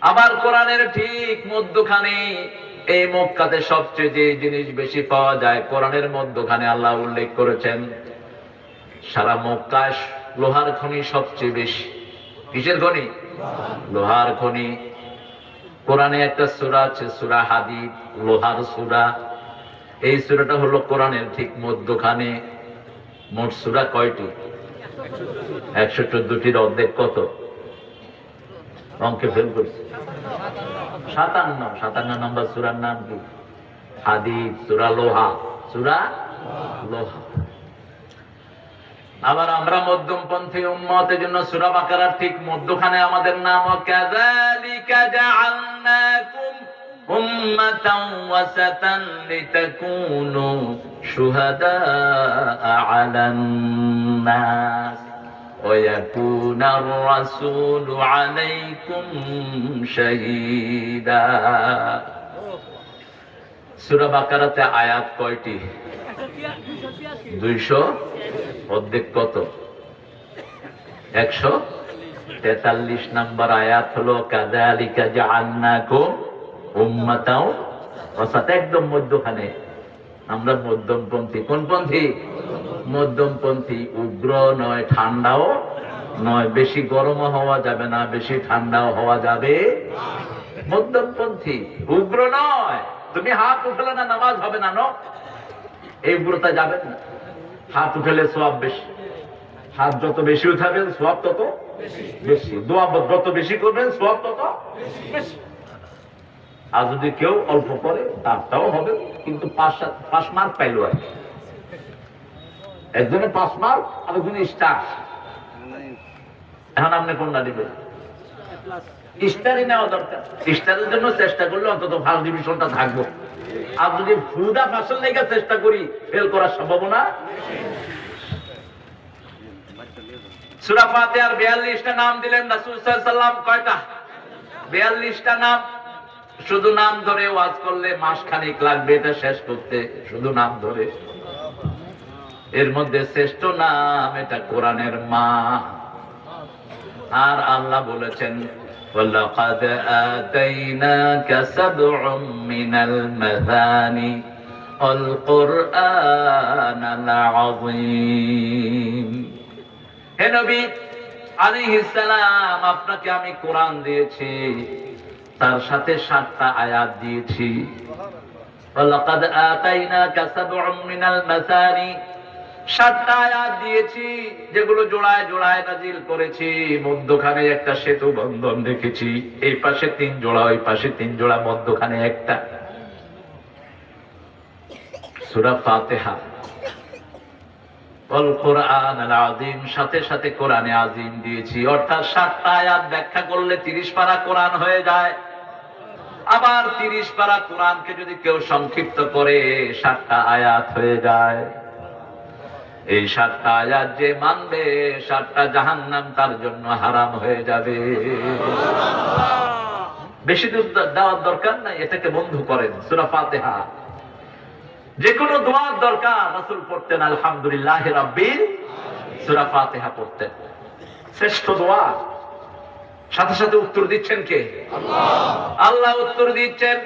আবার কোরআনের ঠিক মধ্যখানে, এই মক্কাতে সবচেয়ে যে জিনিস বেশি পাওয়া যায় কোরআনের মধ্যখানে আল্লাহ উল্লেখ করেছেন। সারা মক্কায় লোহার খনি সবচেয়ে বেশি। কিসের খনি? লোহার খনি। কোরআনে একটা সূরা আছে সূরা হাদীদ, লোহার সূরা। এই সূরাটা হলো কোরআনের ঠিক মধ্যখানে। মোট সূরা কয়টি? 114টির অর্ধেক কত? অঙ্কে ফেল করছে। 57 নম্বর সূরার নাম কি? হাদীদ, সূরা লোহা। সূরা লোহা। আবার আমরা মধ্যমপন্থী উম্মত, এজন্য সূরা বাকারার ঠিক মধ্যখানে আমাদের নাম। কাযালিকা জাআলনাকুম উম্মাতান ওয়াসাতান লিতাকুনু শুহাদাআ আলান নাস ওয়া ইয়াকুনার রাসূলু আলাইকুম শাহীদা। সূরা বাকারাতে আয়াত কয়টি? 200 অর্ধেক কত? 143 নম্বর আয়াত হলো কাযালিকা জাআলনাকুম উম্মাতাও ওয়াসাতা, একদম মধ্যখানে। আমরা মধ্যমপন্থী। কোন পন্থী? মধ্যমপন্থী। উগ্র নয়, ঠান্ডাও নয়, বেশি গরমও হওয়া যাবে না, বেশি ঠান্ডাও হওয়া যাবে। মধ্যমপন্থী, উগ্র নয়। তুমি হাত উঠালে না নামাজ হবে না, এই উগ্রতা যাবে না। হাত উঠালে সওয়াব বেশি, হাত যত বেশি উঠাবেন সওয়াব তত বেশি, দোয়া যত বেশি করবেন সওয়াব তত বেশি। আর যদি কেউ অল্প করে তারটাও হবে, কিন্তু 5 মার্ক পাইলো আর কি। একজনে 5 মার্ক, আরেকজনে স্টার। এখন আপনি কোনটা দিবেন? স্টারই নেওয়া দরকার। স্টারের জন্য চেষ্টা করলে অন্তত ফার্স্ট ডিভিশনটা থাকবো। আর যদি ফুলটা ফাঁসল লেগে চেষ্টা করি, ফেল করার সম্ভাবনা। সূরা ফাতিহার 42টা নাম দিলেন রাসূল সাল্লাল্লাহু আলাইহি ওয়াসাল্লাম। কয়টা? 42টা নাম। শুধু নাম ধরে ওয়াজ করলে মাসখানেক লাগবে এটা শেষ করতে, শুধু নাম ধরে। এর মধ্যে শ্রেষ্ঠ নাম এটা কোরআনের মা। আর আল্লাহ বলেছেন ওয়ালাকাদ আতাইনাকা সাব'আম মিনাল মাসানি আল কুরআনাল আযীম। হে নবী আলাইহিস সালাম, আপনাকে আমি কোরআন দিয়েছি, তার সাথে 7টা আয়াত দিয়েছি। ওয়ালাকাদ আতাইনাকা সাব'আম মিনাল মাসানি, 7টা আয়াত দিয়েছি যেগুলো জোড়ায় জোড়ায় নাজিল করেছি। মধ্যখানে একটা সেতু বন্ধন রেখেছি, এই পাশে 3 জোড়া, ওই পাশে 3 জোড়া, মধ্যখানে একটা। সূরা ফাতিহা ওয়াল কুরআনাল আযীম, সাথে সাথে কোরআনে আযীম দিয়েছি। অর্থাৎ 7টা আয়াত ব্যাখ্যা করলে 30 পারা কোরআন হয়ে যায়। আবার 30 পারা কোরআনকে যদি কেউ সংক্ষিপ্ত করে 7টা আয়াত হয়ে যায়। এই 7টা আয়াত যে মানবে, 7টা জাহান্নাম তার জন্য হারাম হয়ে যাবে। বেশি দূর দেওয়ার দরকার নাই, এটাকে বন্ধু করেন। সূরা ফাতিহা। যে কোনো দোয়ার দরকার রাসূল পড়তেন আলহামদুলিল্লাহি রাব্বিল, সূরা ফাতিহা পড়তেন। শ্রেষ্ঠ দোয়া। সাথে সাথে উত্তর দিচ্ছেন কে? আল্লাহ। আল্লাহ উত্তর দিচ্ছেন।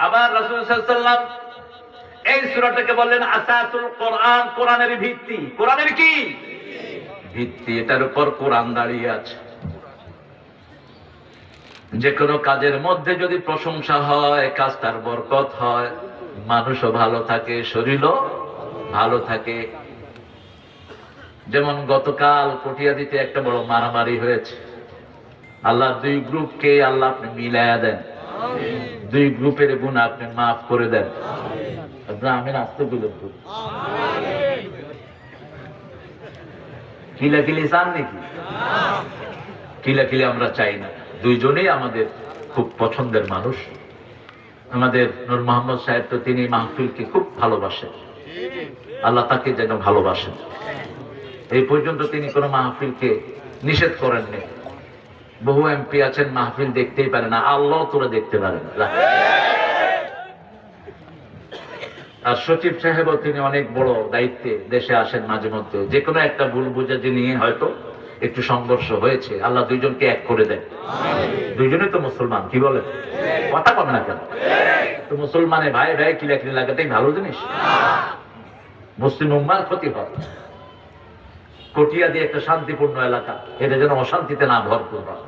আবার রাসূল সাল্লাল্লাহু আলাইহি ওয়াসাল্লাম এই সূরাটাকে বললেন আসাসুল কোরআন, কোরআনের ভিত্তি। কোরআনের কি ভিত্তি? এটার উপর কোরআন দাঁড়িয়ে আছে। যে কোনো কাজের মধ্যে যদি প্রশংসা হয়, কাজটার বরকত হয়, মানুষও ভালো থাকে, শরীরও ভালো থাকে। যেমন গতকাল পটিয়াদিতে একটা বড় মারামারি হয়েছে। আল্লাহ 2 গ্রুপকে আল্লাহ আপনি মিলায়া দেন, 2 গ্রুপের গুনাহ আপনি মাফ করে দেন। আমি আসতে বলে কিলাকিলি চান নাকি? কিলাকিলি আমরা চাই না। 2 জনেই আমাদের খুব পছন্দের মানুষ। আমাদের নূর মোহাম্মদ সাহেব তো তিনি মাহফিলকে খুব ভালোবাসেন, আল্লাহ তাকে যেন ভালোবাসেন। এই পর্যন্ত তিনি কোন মাহফিলকে নিষেধ করেননি। বহু এমপি আছেন মাহফিল দেখতেই পারে না, আল্লাহ তোরা দেখতে পারেন। আর সচিব সাহেবও তিনি অনেক বড় দায়িত্বে দেশে আসেন মাঝে মধ্যে। যে কোনো একটা ভুল বুঝাতে নিয়ে হয়তো একটু সংঘর্ষ হয়েছে, আল্লাহ 2 জনকে এক করে দেন। 2 জনই তো মুসলমান, কি বলেন? কথা কন না কেন? তো মুসলমানে ভাই ভাই কিলাকিলি লাগাতেই ভালো জিনিস? মুসলিম উম্মার ক্ষতি হয়। কটিয়াদি একটা শান্তিপূর্ণ এলাকা, এটা যেন অশান্তিতে না ভরপুর হয়।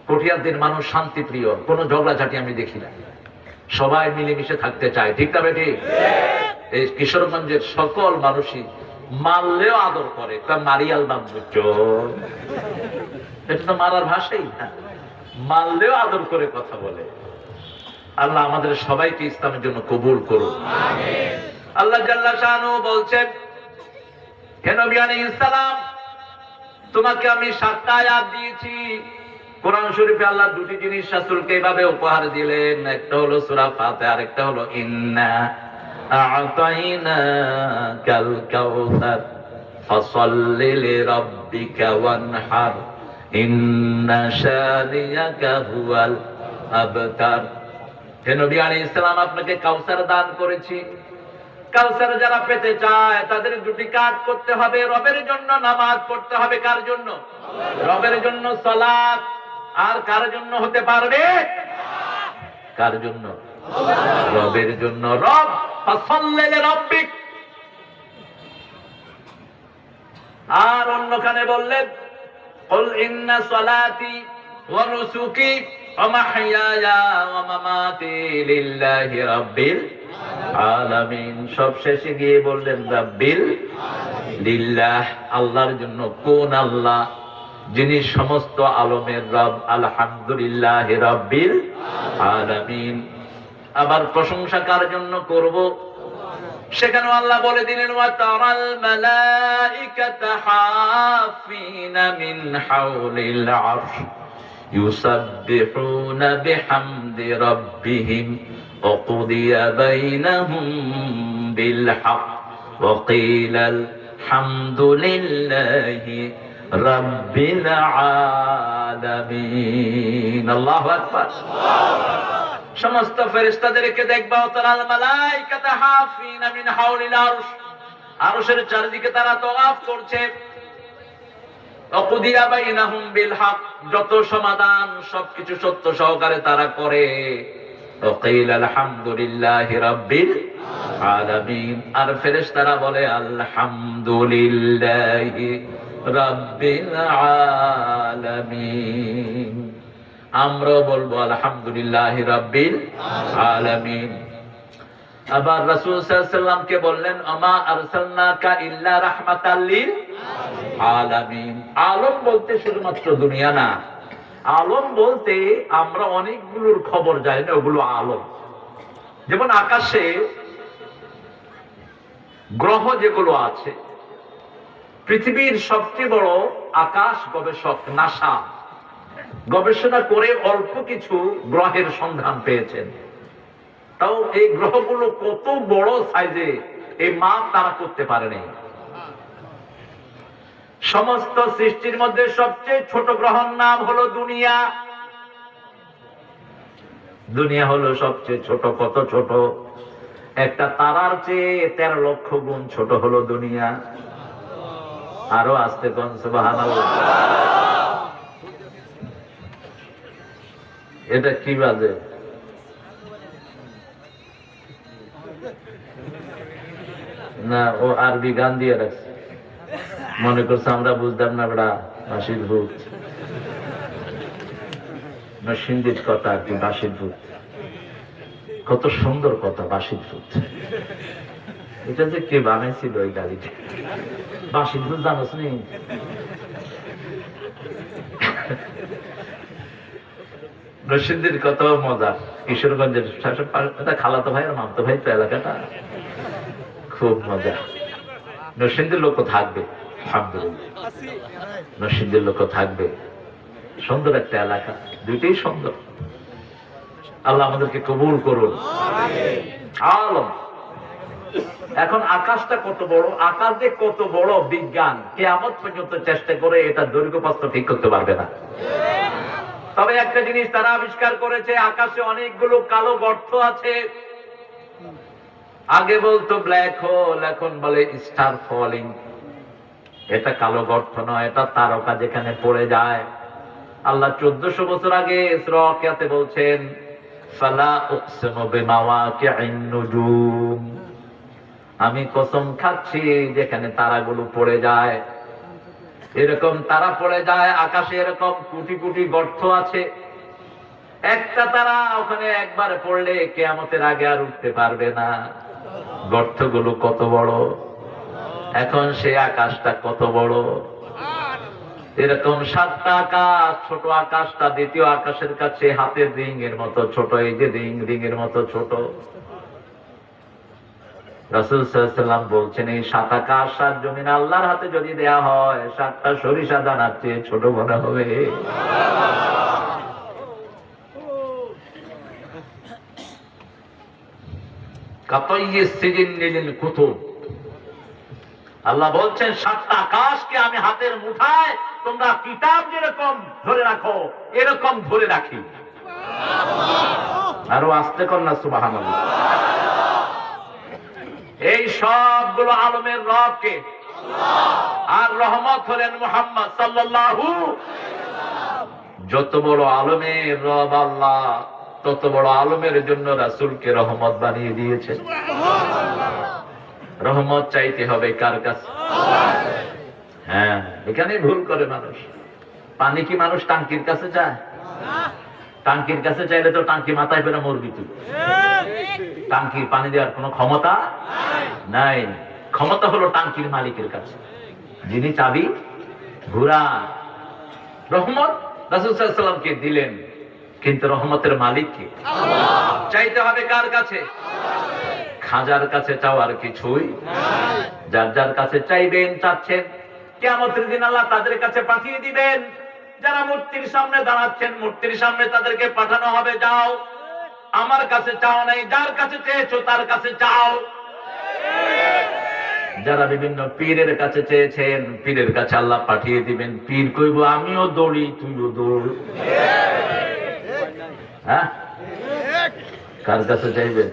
কটিয়াদির মানুষ শান্তিপ্রিয়, কোনো ঝগড়াঝাটি আমি দেখি না, সবাই মিলেমিশে থাকতে চায়। ঠিক না বেটি? এই কিশোরগঞ্জের সকল মানুষই মারলেও আদর করে, মারিয়াল নাম বুঝছো, এটা তো মারার ভাষাই না। মারলেও আদর করে কথা বলে। আল্লাহ আমাদের সবাইকে ইসলামের জন্য কবুল করুন। আল্লাহ জাল্লা শাআনহু বলছেন, হে নবী আলাইহিস সালাম, তোমাকে আমি 7টা আয়াত দিয়েছি। কোরআন শরীফে আল্লাহ 2টি জিনিস রাসূলকে এভাবে উপহার দিলেন। একটা হলো সূরা ফাতিহা, আর একটা হলো ইন্না আ'তাইনাকাল কাউসার ফাসাল্লি লিরাব্বিকা ওয়ানহার ইন্না শানিয়াকা হুয়াল আবতার। হে নবী আলাইহিস সালাম, আপনাকে কাউসার দান করেছি। কাউসার যারা পেতে চায় তাদের দুটি কাজ করতে হবে। রবের জন্য নামাজ পড়তে হবে। কার জন্য? রবের জন্য সালাত। আর কার জন্য হতে পারবে? কার জন্য? রবের জন্য। রব ফাসাল্লি লিরাব্বিক। আর অন্যখানে বললেন কুল ইন্না সালাতি ওয়া নুসুকি ওয়া মাহইয়ায়া ওয়া মামাতি লিল্লাহি রাব্বিল আলামিন। সব শেষে গিয়ে বললেন রাব্বিল লিল্লাহ, আল্লাহর জন্য। কোন আল্লাহ? যিনি সমস্ত আলমের রব। আলহামদুলিল্লাহি রাব্বিল আলামিন। আবার প্রশংসা কার জন্য করব? সেখানে আল্লাহ বলে দিলেন ওয়া তারাল মালাইকাতা হাফিনা মিন হাওলিল আরশ ইউসাব্বিহুনা বিহামদি রাব্বিহিম ওয়া কুদিয়া বাইনাহুম বিল হক ওয়া কিলাল হামদুলিল্লাহি রাব্বিল আলামিন। আল্লাহু আকবার। সমস্ত ফেরেশতাদেরকে দেখবা তারাল মালাইকাতা হাফিনা মিন হাওলিল আরশ, আরশের চারদিকে তারা তওয়াফ করছে। ওয়াকুদিয়া বাইনাহুম বিল হক, যত সমাধান সবকিছু সত্য সহকারে তারা করে। ওয়াকিল আলহামদুলিল্লাহি রাব্বিল আলামিন। আর ফেরেশতারা বলে আলহামদুলিল্লাহি রাব্বিল আলামিন। আমরা বলবো আলহামদুলিল্লাহি রাব্বিল আলামিন। আবার রাসূল সাল্লাল্লাহু আলাইহি ওয়াসাল্লামকে বললেন আমা আরসালনাকা ইল্লা রাহমাতাল লিল আলামিন। আলম বলতে শুধুমাত্র দুনিয়া না, আলম বলতে আমরা অনেকগুলোর খবর জানি না, ওগুলো আলম। যেমন আকাশে গ্রহ যেগুলো আছে, পৃথিবীর সবচেয়ে বড় আকাশ গবেষক নাসা গবেষণা করে অল্প কিছু গ্রহের সন্ধান পেয়েছেন। তাও এই গ্রহগুলো কত বড় সাইজে এই মাপ তারা করতে পারেনি। সমস্ত সৃষ্টির মধ্যে সবচেয়ে ছোট গ্রহের নাম হলো দুনিয়া। দুনিয়া হলো সবচেয়ে ছোট। কত ছোট? একটা তারার চেয়ে 13 লক্ষ গুণ ছোট হলো দুনিয়া। আরো আস্তে কোন সুবহানাল্লাহ। এটা কি বাজে? না, ও আরবি গান দিয়ে রাখছে, মনে করছে আমরা বুঝতাম না। বেড়া বাঁশির ভূত, নরসিংদীর কথা আর কি। বাঁশির ভূত কত সুন্দর কথা, বাঁশির ভূত। এটা যে কে বানাইছিল ওই গাড়িটা? বাঁশির ভূত জানোস নি? নরসিংদীর কত মজা। কিশোরগঞ্জের খালাতো ভাই আর মামতো ভাই তো এলাকাটা খুব মজা। নরসিংদীর লোক থাকবে, আলহামদুলিল্লাহ। নরসিংদীর লোক থাকবে। সুন্দর একটা এলাকা, দুইটাই সুন্দর। আল্লাহ আমাদেরকে কবুল করুন। আলম। এখন আকাশটা কত বড়, আকাশ যে কত বড়, বিজ্ঞান কিয়ামত পর্যন্ত চেষ্টা করে এটা দৈর্ঘ্য প্রস্থ ঠিক করতে পারবে না। তবে একটা জিনিস তারা আবিষ্কার করেছে, আকাশে অনেকগুলো কালো গর্ত আছে। আগে বলতো ব্ল্যাক হোল, এখন বলে স্টার ফলিং। এটা কালো গর্ত নয়, এটা তারকা যেখানে পড়ে যায়। আল্লাহ 1400 বছর আগে সূরা ওয়াকিয়াতে বলছেন ফালা উকসিমু বিমাওয়াকি'ন নুজুম, আমি কসম খাচ্ছি যেখানে তারাগুলো পড়ে যায়। এরকম তারা পড়ে যায় আকাশে, এরকম কোটি কোটি গর্ত আছে। একটা তারা ওখানে একবার পড়লে কিয়ামতের আগে আর উঠতে পারবে না। গর্তগুলো কত বড়, এখন সেই আকাশটা কত বড়। এরকম 7টা আকাশ, ছোট আকাশটা দ্বিতীয় আকাশের কাছে হাতের রিং এর মতো ছোট। এই যে রিং এর মতো ছোট। রাসূল সাল্লাল্লাহু আলাইহি ওয়াসাল্লাম বলছেন এই 7 আকাশ 7 জমিন আল্লাহর হাতে যদি দেয়া হয় 7টা সরিষা দানার চেয়ে ছোট মনে হবে। কাতাইয়িস সিজিনিল কুতুব। আল্লাহ বলছেন 7টা আকাশকে আমি হাতের মুঠায় তোমরা কিতাব যেরকম ধরে রাখো এরকম ধরে রাখি। আরো আস্তে কর না সুবহানাল্লাহ। এই সবগুলো আলমের রব কে? আর রহমত হলেন মুহাম্মদ সাল্লাল্লাহু। যত বড় আলমের রব আল্লাহ, তত বড় আলমের জন্য রাসূলকে রহমত বানিয়ে দিয়েছেন। রহমত চাইতে হবে কার কাছে? হ্যাঁ, এখানে ভুল করে মানুষ। পানি কি মানুষ টাঙ্কির কাছে চায়? টাঙ্কির কাছে চাইলে তো টাঙ্কি মাথায় পেরে মরবি তুই। টাঙ্কির পানি দেওয়ার কোনো ক্ষমতা নাই। ক্ষমতা হলো টাঙ্কির মালিকের কাছে, যিনি চাবি ঘুরা। রহমত রাসূল সাল্লাল্লাহু আলাইহি ওয়াসাল্লামকে দিলেন, কিন্তু রহমতের মালিক কে? চাইতে হবে কার কাছে? খাজার কাছে চাওয়ার কিছুই যার যার কাছে চাইবেন, চাচ্ছেন, কিয়ামতের দিন আল্লাহ তাদের কাছে পাঠিয়ে দিবেন। যারা মূর্তির সামনে দাঁড়াচ্ছেন, মূর্তির সামনে তাদেরকে পাঠানো হবে, যাও আমার কাছে চাও নাই, যার কাছে চেয়েছো তার কাছে চাও। যারা বিভিন্ন পীরের কাছে চেয়েছেন, পীরের কাছে আল্লাহ পাঠিয়ে দিবেন। পীর কইব আমিও দৌড়ি, তুইও দৌড়। হ্যাঁ, কার কাছে চাইবেন?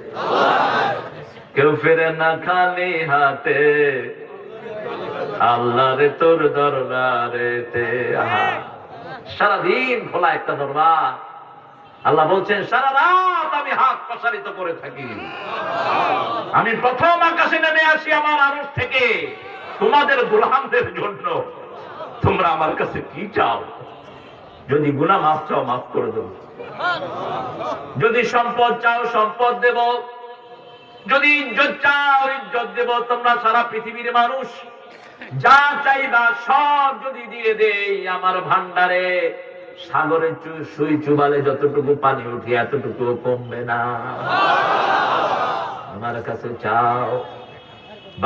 কেউ ফেরে না খালি হাতে, আল্লাহর তোর দরবারেতে। সারাদিন খোলা একটা দরবার। আল্লাহ বলছেন সারা রাত আমি হাত প্রসারিত করে থাকি। আমি প্রথম আকাশে নেমে আসি আমার আরশ থেকে তোমাদের গোলামদের জন্য। তোমরা আমার কাছে কি চাও? যদি গুনাহ মাফ চাও, মাফ করে দেব। যদি সম্পদ চাও, সম্পদ দেব। যদি ইজ্জত চাও, ইজ্জত দেব। তোমরা সারা পৃথিবীর মানুষ যা চাইবা সব যদি দিয়ে দেই আমার ভান্ডারে, সাগরে সুই চুবালে যতটুকু পানি উঠে এতটুকু কমবে না। আমার কাছে চাও।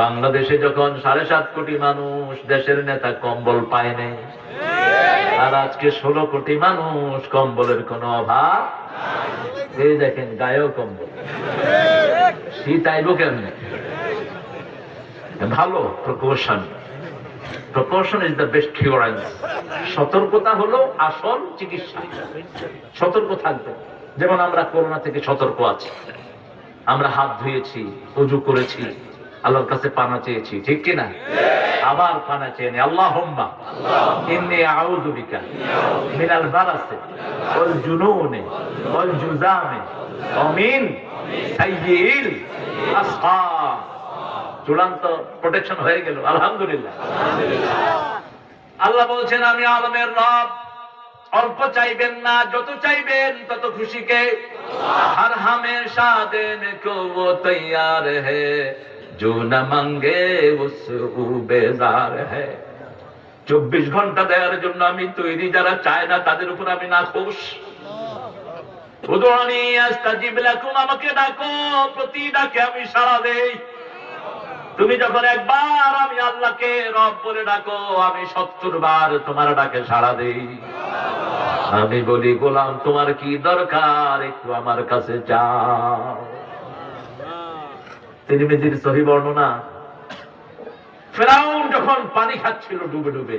বাংলাদেশে যখন 7.5 কোটি মানুষ, দেশের নেতা কম্বল পায় নাই, আর আজকে 16 কোটি মানুষ, কম্বলের কোনো অভাব। এই দেখেন গায়েও কম্বল। শীত আইব কেমনে? ভালো precaution. Precaution is the best curance. সতর্কতা হলো আসল চিকিৎসা। সতর্ক থাকবে। যেমন আমরা করোনা থেকে সতর্ক আছি। আমরা হাত ধুয়েছি, ওযু করেছি, আল্লাহর কাছে পানা চেয়েছি, ঠিক কি না? আবার পানা চেয়ে নি, আল্লাহুম্মা ইন্নী আউযু বিকা মিনাল বারাসি ওয়াল জুনুনি ওয়াল জুযামি ওয়া মিন সাইয়্যিল আসকাম। চূড়ান্ত প্রোটেকশন হয়ে গেল, আলহামদুলিল্লাহ। আল্লাহ বলছেন আমি আলমের রব। অল্প চাইবেন না, যত চাইবেন তত খুশিকে। হর হামেশা দেনে কো वो तैयार है जो न मांगे उसको बेजार है। 24 ঘন্টা দেওয়ার জন্য আমি তৈরি। যারা চায় না তাদের উপর আমি নাখোশ। উদুনি আস্তাজিব লাকুম, আমাকে ডাকো, প্রতি ডাকে আমি সাড়া দেই। তুমি যখন একবার আমি আল্লাহকে রব বলে ডাকো, আমি 70 বার তোমার ডাকে সাড়া দেই। আমি বলি গোলাম তোমার কি দরকার, একটু আমার কাছে চাও। তিরমিজির সহিহ বর্ণনা, ফেরাউন যখন পানি খাচ্ছিল ডুবে ডুবে,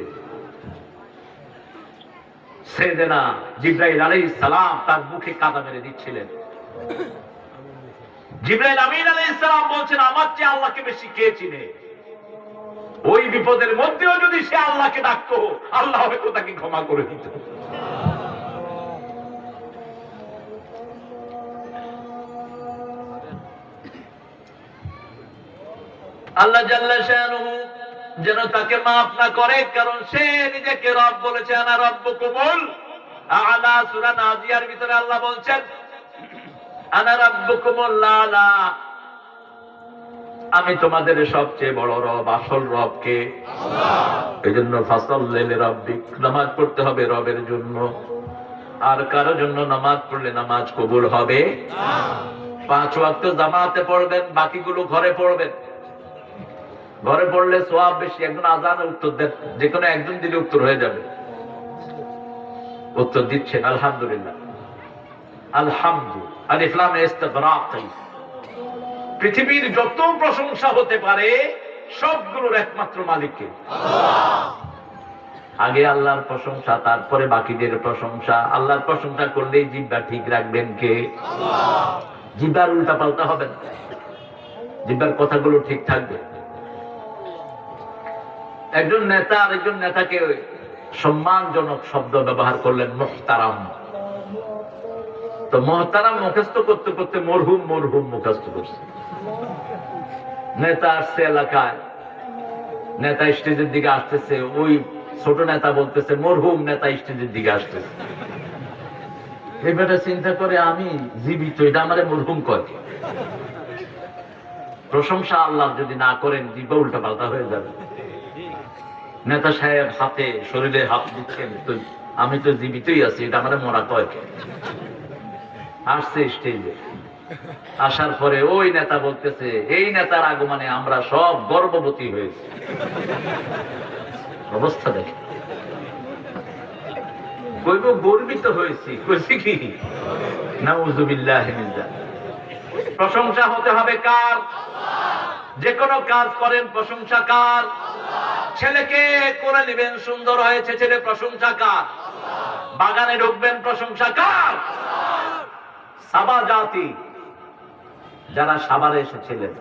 সাইয়েদনা জিবরাইল আলাইহিস সালাম তার মুখে কাদা মেরে দিচ্ছিলেন। জিবরাইল আমিন আলাইহিস সালাম বলছেন আমার চেয়ে আল্লাহকে বেশি কে চিনে? ওই বিপদের মধ্যেও যদি সে আল্লাহকে ডাকতো, আল্লাহ হয়তো তাকে ক্ষমা করে দিত। আল্লাহ জাল্লা শানুহু যেন তাকে মাফ না করে, কারণ সে নিজেকে রব বলেছে। আনা রাব্বুকুমুল আ'লা। সূরা নাজিয়ার ভিতরে আল্লাহ বলছেন আনা রাব্বুকুমুল আ'লা, আমি তোমাদের সবচেয়ে বড় রব। আসল রব কে? আল্লাহ। এজন্য ফাসাল্লি লিরাব্বিক, নামাজ পড়তে হবে রবের জন্য। আর কারো জন্য নামাজ পড়লে নামাজ কবুল হবে না। 5 ওয়াক্ত জামাতে পড়বেন, বাকিগুলো ঘরে পড়বেন। ঘরে পড়লে সওয়াব বেশি। একজন আযানে উত্তর দেন, যে কোনো একজন দিলে উত্তর হয়ে যাবে। উত্তর দিচ্ছেন, আলহামদুলিল্লাহ। আলহামদু আলিফ লাম ইস্তিগরাক। পৃথিবীর যত প্রশংসা হতে পারে সবগুলোর একমাত্র মালিককে, আল্লাহ। আগে আল্লাহর প্রশংসা, তারপরে বাকিদের প্রশংসা। আল্লাহর প্রশংসা করলেই জিহ্বা ঠিক রাখবেন কে? আল্লাহ। জিহ্বার উল্টা পাল্টা হবে না। জিহ্বার কথাগুলো ঠিক থাকবে। একজন নেতা আরেকজন নেতাকে সম্মানজনক শব্দ ব্যবহার করলেন, মুহতারাম। তো মুহতারাম মুখস্থ করতে করতে মরহুম মরহুম মুখস্থ করছে। নেতা আসছে এলাকায়, নেতা স্টেজের দিকে আসতেছে, ওই ছোট নেতা বলতেছে মরহুম নেতা স্টেজের দিকে আসতেছে। এবারে চিন্তা করে আমি জীবিত, এটা আমারে মরহুম করে। প্রশংসা আল্লাহ যদি না করেন জিহ্বা উল্টা পাল্টা হয়ে যাবে। নেতা সাহেব হাতে শরীরে হাত দিচ্ছেন, তো আমি তো জীবিতই আছি, এটা আমারে মরা কয়। আসছে স্টেজে, আসার পরে ওই নেতা বলতেছে এই নেতার আগমনে আমরা সব গর্ভবতী হয়েছি। অবস্থা দেখে কইব গর্বিত হয়েছি, কইছি কি নাউযুবিল্লাহ মিন যালিক। প্রশংসা হতে হবে কার? যে কোনো কাজ করেন প্রশংসা কার? ছেলেকে করে নেবেন সুন্দর হয়েছে, ছেলে প্রশংসা কার? বাগানে ঢুকবেন প্রশংসা কার? সাবা জাতি, যারা সাবারে এসেছিলেন,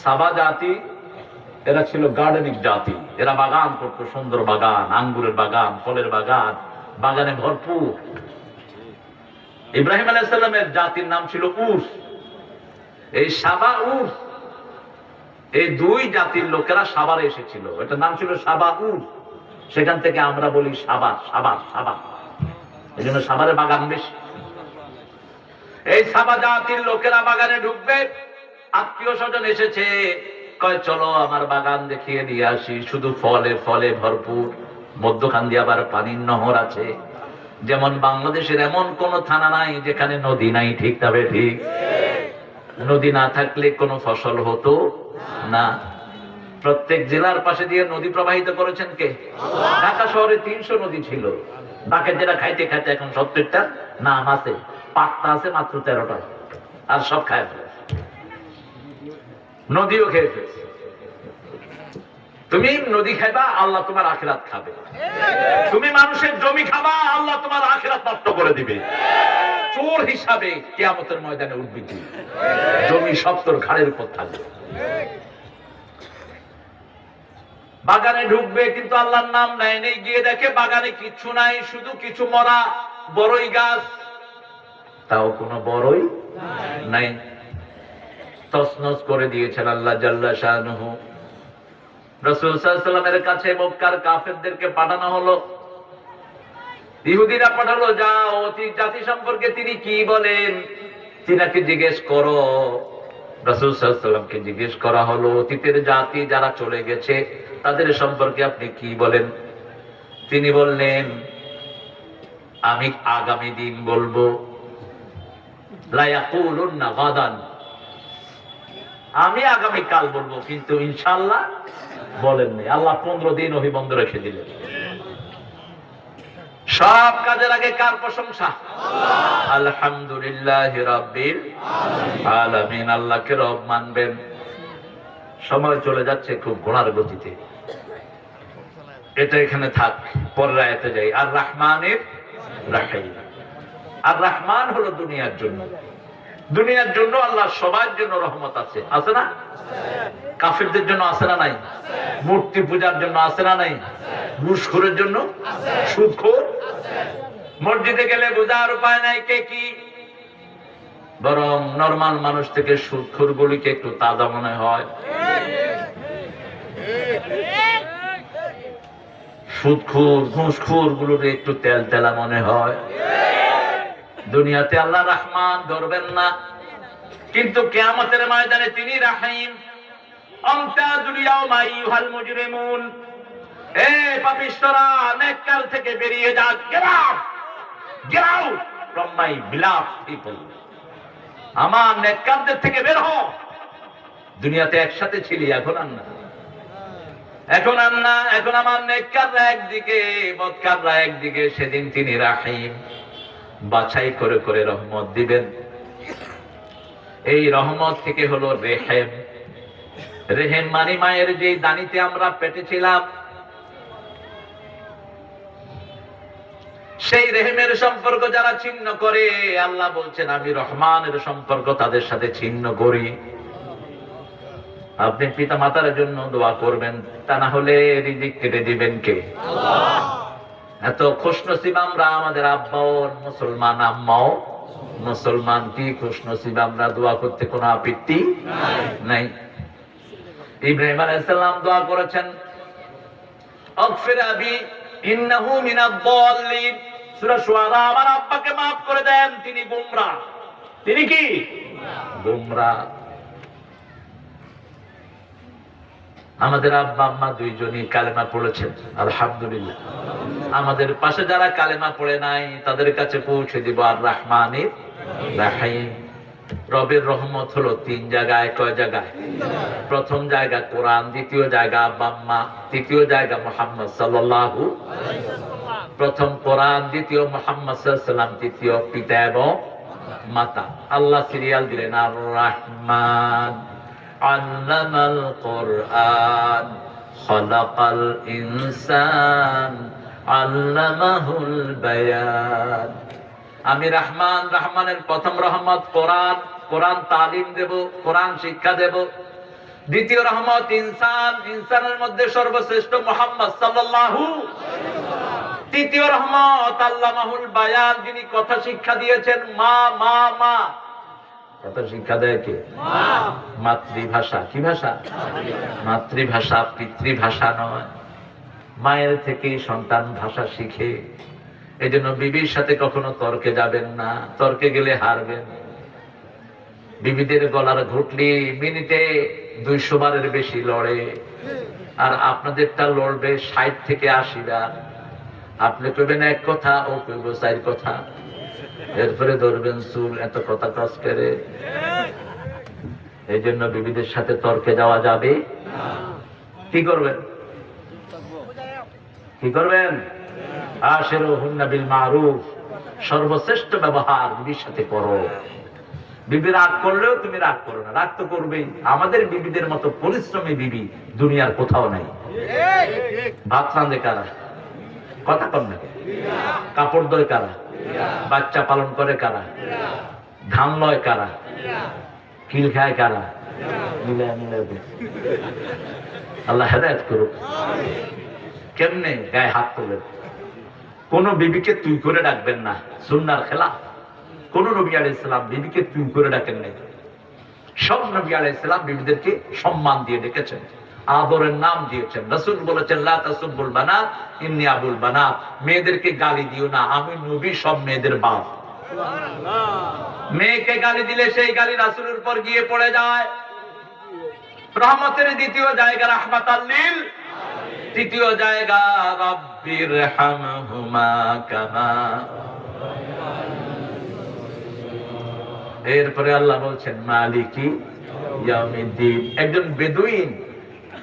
সাবা জাতি এরা ছিল গার্ডেনিং জাতি। এরা বাগান করতো, সুন্দর বাগান, আঙ্গুরের বাগান, ফলের বাগান, বাগানে ভরপুর। ইব্রাহিম আলাইহিস সালামের জাতির নাম ছিল উস। এই সাবা উস, এই দুই জাতির লোকেরা সাবারে এসেছিল, এটার নাম ছিল সাবা উস। সেখান থেকে আমরা বলি সাবার, সাবার, সাবার। এই জন্য সাবারে বাগান বেশি। এই সাবা জাতির লোকেরা বাগানে ঢুকবে, আত্মীয় স্বজন এসেছে, কয় চলো আমার বাগান দেখিয়ে দিয়ে আসি, শুধু ফলে ফলে ভরপুর, মধ্যখান দিয়ে আবার পানির নহর আছে। যেমন বাংলাদেশের এমন কোন থানা নাই যেখানে নদী নাই, ঠিক তবে ঠিক। নদী না থাকলে কোনো ফসল হতো না। প্রত্যেক জেলার পাশে দিয়ে নদী প্রবাহিত করেছেন কে? ঢাকা শহরে 300 নদী ছিল, বাকের যেটা খাইতে খাইতে এখন 70টা নাম আছে, পাত্তা আছে মাত্র 13টা, আর সব খায় ফেলেছে, নদীও খেয়ে ফেলেছে। তুমি নদী খাইবা, আল্লাহ তোমার আখিরাত খাবে। তুমি মানুষের জমি খাবা, আল্লাহ তোমার আখিরাত নষ্ট করে দিবে। চোর হিসাবে কিয়ামতের ময়দানে উঠবি তুই, জমি সব তোর ঘাড়ের উপর থাকবে। বাগানে ঢুকবে কিন্তু আল্লাহর নাম নাই, নেই। গিয়ে দেখে বাগানে কিচ্ছু নাই, শুধু কিছু মরা বড়ই গাছ, তাও কোনো বড়ই নাই। তছনছ করে দিয়েছেন আল্লাহ জাল্লা শানুহু। রাসূল সাল্লাল্লাহু আলাইহি ওয়াসাল্লামের কাছে মক্কার কাফেরদেরকে পাঠানো হলো, ইহুদিরা পাঠালো, যাও অতীত জাতি সম্পর্কে তিনি কি বলেন তিনাকে জিজ্ঞেস করো। রাসূল সাল্লাল্লাহু আলাইহি ওয়াসাল্লামকে জিজ্ঞেস করা হলো, অতীতের জাতি যারা চলে গেছে তাদের সম্পর্কে আপনি কি বলেন? তিনি বললেন, আমি আগামী দিন বলবো, লা ইয়াকুলুন্না গাদান, আমি আগামী কাল বলবো, কিন্তু ইনশাআল্লাহ বলেননি। আল্লাহ 15 দিন ওহী বন্ধ রেখে দিলেন। সব কাজের আগে কার প্রশংসা? আলহামদুলিল্লাহি রাব্বিল আলামিন। আল্লাহকে রব মানবেন। সময় চলে যাচ্ছে খুব ঘোড়ার গতিতে, এটা এখানে থাক, পরের আয়াতে যাই। আর রহমানির রাহিম। আর রহমান হলো দুনিয়ার জন্য, দুনিয়ার জন্য আল্লাহ সবার জন্য রহমত আছে, আছে না? কাফিরদের জন্য আছে না নাই? মূর্তি পূজার জন্য আছে না নাই? ঘুষখোরের জন্য, সুদখোর। মসজিদে গেলে বোঝার উপায় নাই কে কি, বরং নরমাল মানুষ থেকে সুদখোর গুলিকে একটু তাজা মনে হয়। সুদখোর ঘুষখোর গুলোর একটু তেল তেলা মনে হয়। দুনিয়াতে আল্লাহ রহমান ধরবেন না, কিন্তু কিয়ামতের ময়দানে তিনি রাহিম। আমতাজুল ইয়াওমা আইয়ুহাল মুজরিমুন, এ পাপিষ্ঠরা নেককার থেকে বেরিয়ে যা, get out, get out from my beloved people. আমার নেককারদের থেকে বের হও। দুনিয়াতে একসাথে ছিলি, এখন আর না, এখন আর না। এখন আমার নেককাররা একদিকে, বদকাররা একদিকে। সেদিন তিনি রাহিম, বাছাই করে করে রহমত দিবেন। এই রহমত থেকে হলো রেহেম। রেহেম মানে মায়ের যে দানিতে আমরা পেটে ছিলাম, সেই রেহেমের সম্পর্ক যারা ছিন্ন করে, আল্লাহ বলছেন আমি রহমানের সম্পর্ক তাদের সাথে ছিন্ন করি। আপনি পিতা মাতার জন্য দোয়া করবেন, তা না হলে রিজিক কেটে দিবেন কে? আল্লাহ। এত খুশনসিব আমরা, আমাদের আব্বাও মুসলমান, আম্মাও মুসলমান। কি খুশনসিব আমরা, দোয়া করতে কোনো আপত্তি নাই। ইব্রাহিম আলাইহিস সালাম দোয়া করেছেন, আগফির আবি ইন্নাহু মিনাদ-দাল্লিন। সূরা শুআরা, আমার আব্বাকে maaf করে দেন, তিনি গোমরা। তিনি কি? গোমরা। আমাদের আব্বা আম্মা দুইজনই কালেমা পড়েছেন, আলহামদুলিল্লাহ। আমাদের পাশে যারা কালেমা পড়ে নাই তাদের কাছে পৌঁছে দিব আর রহমানির রাহিম। রবের রহমত হলো তিন জায়গায়। কয় জায়গায়? প্রথম জায়গা কোরআন, দ্বিতীয় জায়গা আব্বা আম্মা, তৃতীয় জায়গা মুহাম্মদ সাল্লাল্লাহু আলাইহি ওয়াসাল্লাম। প্রথম কোরআন, দ্বিতীয় মুহাম্মদ সাল্লাল্লাহু আলাইহি ওয়াসাল্লাম, তৃতীয় পিতা এবং মাতা। আল্লাহ সিরিয়াল দিলেন আর রহমান আল্লামাল কোরআন খালাকাল ইনসান আল্লামাহুল বায়ান। আমি রহমান, রহমানের প্রথম রহমত কোরআন, কোরআন তালিম দেব, কোরআন শিক্ষা দেব। দ্বিতীয় রহমত ইনসান, ইনসানের মধ্যে সর্বশ্রেষ্ঠ মুহাম্মদ সাল্লাল্লাহু আলাইহি ওয়াসাল্লাম। তৃতীয় রহমত আল্লামাহুল বায়ান, যিনি কথা শিক্ষা দিয়েছেন। মা মা মা, কথা শিক্ষা দেয় কে? মা। মাতৃভাষা। কি ভাষা? মাতৃভাষা, পিতৃভাষা নয়। মায়ের থেকে সন্তান ভাষা শিখে। এজন্য বিবির সাথে কখনো তর্কে যাবেন না, তর্কে গেলে হারবেন। বিবিদের গলার ঘুটলি মিনিটে 200 বারের বেশি লড়ে, আর আপনাদেরটা লড়বে 60 থেকে 80 বার। আপনি কইবেন এক কথা, ও কইব 4 কথা, এরপরে ধরবেন চুল, এত কথা কাজ করে। এই জন্য বিবিদের সাথে তর্কে যাওয়া যাবে না। কি করবেন? কি করবেন? আশিরুহুন্না বিল মারুফ, সর্বশ্রেষ্ঠ ব্যবহার বিবির সাথে করো। বিবি রাগ করলেও তুমি রাগ করো না, রাগ তো করবেই। আমাদের বিবিদের মতো পরিশ্রমী বিবি দুনিয়ার কোথাও নাই। ভাত রাঁধে কারা? কথা কম না। কাপড় ধোয় কারা? বাচ্চা পালন করে কারা? ধান লয় কারা? কিল খায় কারা? আল্লাহ হেদায়েত করুক। কেমনে গায়ে হাত তোলেন? কোন বিবিকে তুই করে ডাকবেন না, সুন্নাহর খেলাফ। কোন নবী আলাইহিস সালাম বিবিকে তুই করে ডাকেন নাই। সব নবী আলাইহিস সালাম বিবিদেরকে সম্মান দিয়ে ডেকেছেন, আদরের নাম দিয়েছেন। রাসূল বলেছেন লা তাসুবুল বানাত ইন্নী আবুল বানাত, মেয়েদেরকে গালি দিও না, আমি নবী সব মেয়েদের বাপ। সুবহানাল্লাহ। মেয়েকে গালি দিলে সেই গালি রাসূলের উপর গিয়ে পড়ে যায়। রহমতের দ্বিতীয় জায়গা রাহমাতাল লিল, তৃতীয় জায়গা রাব্বির হামহুমা কামা। এরপরে আল্লাহ বলছেন মালিকি ইয়াউমিদ্দিন। একজন বেদুইন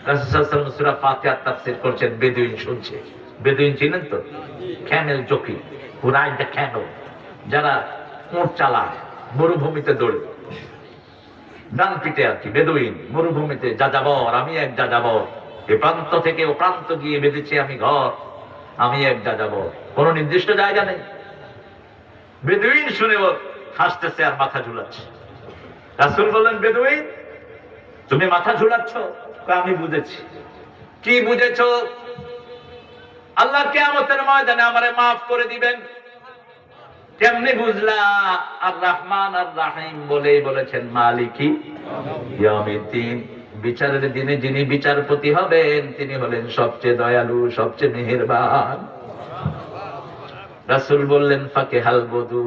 রাসূল সাল্লাল্লাহু আলাইহি ওয়াসাল্লাম সূরা ফাতিহা তাফসীর করছেন, বেদুইন শুনছে। বেদুইন চিনেন তো? Camel jockey, who ride the Camel, যারা উট চালায়, মরুভূমিতে দৌড়ে, ডান পিঠে আর কি। বেদুইন মরুভূমিতে যাযাবর। আমি এক যাযাবর, এ প্রান্ত থেকে ও প্রান্ত গিয়ে বেঁধেছি আমি ঘর, আমি এক যাযাবর, কোন নির্দিষ্ট জায়গা নেই। বেদুইন শুনে হাসতেছে আর মাথা ঝুলাচ্ছে। রাসূল বললেন বেদুইন তুমি মাথা ঝুলাচ্ছ? আমি বুঝেছি। কি বুঝেছো? আল্লাহ কিয়ামতের ময়দানে আমারে মাফ করে দিবেন। কেমনে বুঝলা? আর রহমান আর রাহিম বলেই বলেছেন মালিকি ইয়াউমিদ্দিন, বিচারের দিনে যিনি বিচারপতি হবেন তিনি হলেন সবচেয়ে দয়ালু, সবচেয়ে মেহেরবান। রাসূল বললেন ফাকিহাল বদু,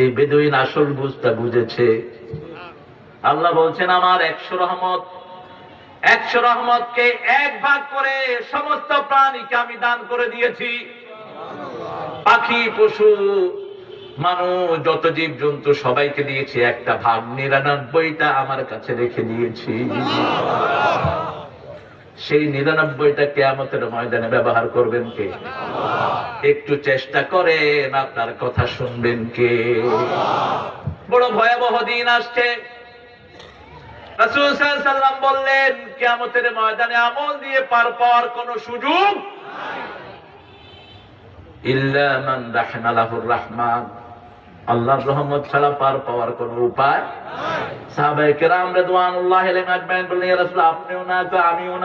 এই বেদুইন আসল বুঝটা বুঝেছে। আল্লাহ বলছেন আমার 100 রহমত, 100 রহমতকে 1 ভাগ করে সমস্ত প্রাণীকে আমি দান করে দিয়েছি। পাখি, পশু, মানুষ, যত জীব জন্তু সবাইকে দিয়েছি একটা ভাগ, 99টা আমার কাছে রেখে দিয়েছি। সেই 99টা কিয়ামতের ময়দানে ব্যবহার করবেন কে? একটু চেষ্টা করেন, আপনার কথা শুনবেন কে? বড় ভয়াবহ দিন আসছে। রাসূল সাল্লাল্লাহু আলাইহি ওয়াসাল্লাম বললেন কিয়ামতের ময়দানে আমল দিয়ে পার পাওয়ার কোনো সুযোগ নাই। ইল্লা মান রাহমালাহুর রাহমান, আল্লাহর রহমত ছাড়া পার পাওয়ার কোনো উপায় নাই। সাহাবায়ে কেরাম রিদওয়ানুল্লাহি আলাইহিম আজমাইন বললেন, ইয়া রাসূল আপনিও না তো আমিও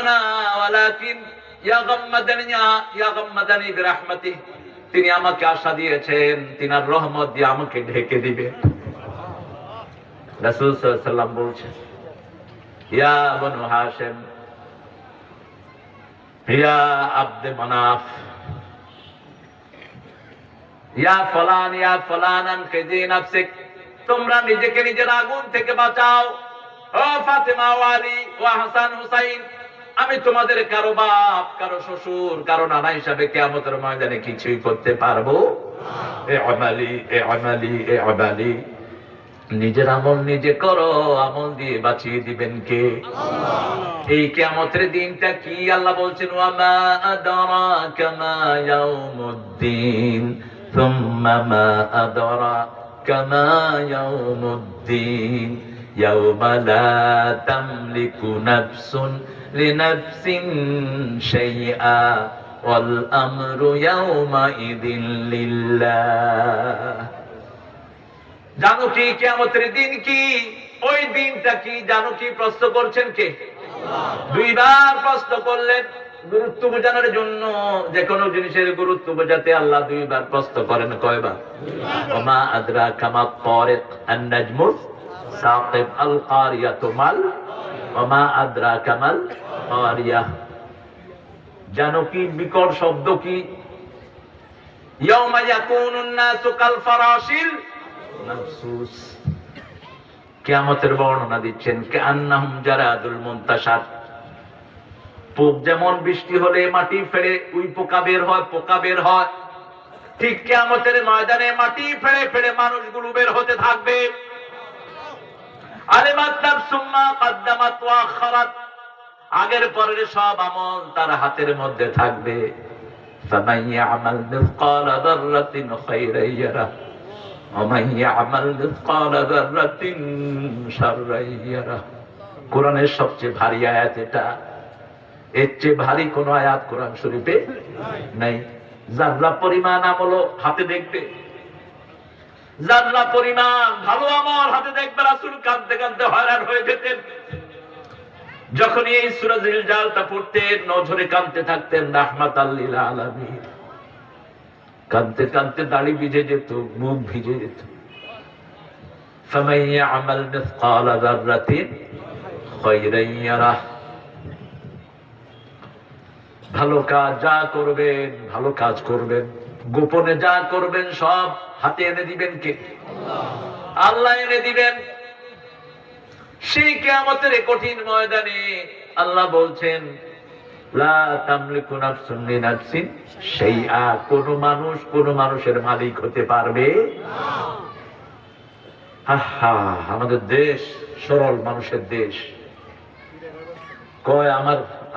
না, ওয়ালাকিন ইয়াগাম্মাদানি বিরাহমাতিহি, তিনি আমাকে আশা দিয়েছেন তিনার রহমত দিয়ে আমাকে ঢেকে দিবে। রাসূল সাল্লাল্লাহু আলাইহি ওয়াসাল্লাম বলছেন, ইয়া বনু হাশিম, ইয়া আব্দে মানাফ, ইয়া ফলানান কিজি নাফসিক, তোমরা নিজেকে নিজের আগুন থেকে বাঁচাও। ও ফাতেমা ও আলী ও হাসান হুসাইন, আমি তোমাদের কারো বাপ, কারো শ্বশুর, কারো নানা হিসাবে কিয়ামতের ময়দানে কিছুই করতে পারবো আমালি, নিজের আমল নিজে করো, আমল দিয়ে বাঁচিয়ে দিবেন কে? এই কিয়ামতের দিনটা কি? আল্লাহ বলছেন, ওয়ামা আদরাকা মা ইয়াউমুদ্দিন, সুম্মা মা আদরাকা মা ইয়াউমুদ্দিন, ইয়াউমা লা তামলিকু নাফসুন লিনাফসিন শাইআ ওয়াল আমরু ইয়াউমা ইযিন লিল্লাহ। জানো কি কিয়ামতের দিন কি? ওই দিনটা কি জানো কি? প্রশ্ন করছেন কে? দুইবার প্রশ্ন করলেন গুরুত্ব বোঝানোর জন্য। যে কোনো জিনিসের গুরুত্ব বোঝাতে আল্লাহ দুইবার প্রশ্ন করেন। কয়বার? ওমা আদরাকা মা তারিক আন-নাজমুস সাকিব আল কারিয়াতু মাল, ওমা আদরাকা মাল কারিয়াহ, জানো কি বিকট শব্দ কি? ইয়াউমা ইয়াকুনুন নাসু কাল ফারাশিল মাবসুস, কিয়ামতের বর্ণনা দিচ্ছেন, কান্নাহুম জারাদুল মুনতাশার, পোক যেমন বৃষ্টি হলে মাটি ফেড়ে ওই পোকা বের হয়, ঠিক কিয়ামতের ময়দানে মাটি ফেড়ে ফেড়ে মানুষগুলো বের হতে থাকবে। আলিমাত নাফসুম মা কদ্দামাত ওয়া আখারাত, আগের পরের সব আমল তার হাতের মধ্যে থাকবে। ফামান ইয়ামাল মিসকালা যাররাতিন খায়রান ইয়ারা ওমান ইয়ামাল মিসকালা যাররাতিন শাররান ইয়ারা। কোরআনের সবচেয়ে ভারী আয়াত এটা, এর চেয়ে ভারী কোন আয়াত কোরআন শরীফে নাই। যাররা পরিমাণ আমল হাতে দেখবে, যাররা পরিমাণ ভালো আমল হাতে দেখবে। রাসূল কাঁদতে কাঁদতে হয়রান হয়ে যেতেন। যখন এই সূরা জিলজালটা পড়তেন নজরে কাঁদতে থাকতেন, রাহমাতাল লিল আলামিন। কাঁদতে কাঁদতে দাড়ি ভিজে যেত, মুখ ভিজে যেত। ফামান ইয়ামাল মিসকালা যাররাতিন খায়রান ইয়ারাহ, ভালো কাজ যা করবেন, ভালো কাজ করবেন, গোপনে যা করবেন সব হাতে এনে দিবেন কে? আল্লাহ এনে দিবেন। সেই কিয়ামতের কঠিন ময়দানে আল্লাহ বলছেন, লা তামলিকু নাফসুন লিনাফসিন শাইআ, কোন মানুষ কোন মানুষের মালিক হতে পারবে না। আমাদের দেশ সরল মানুষের দেশ। কয়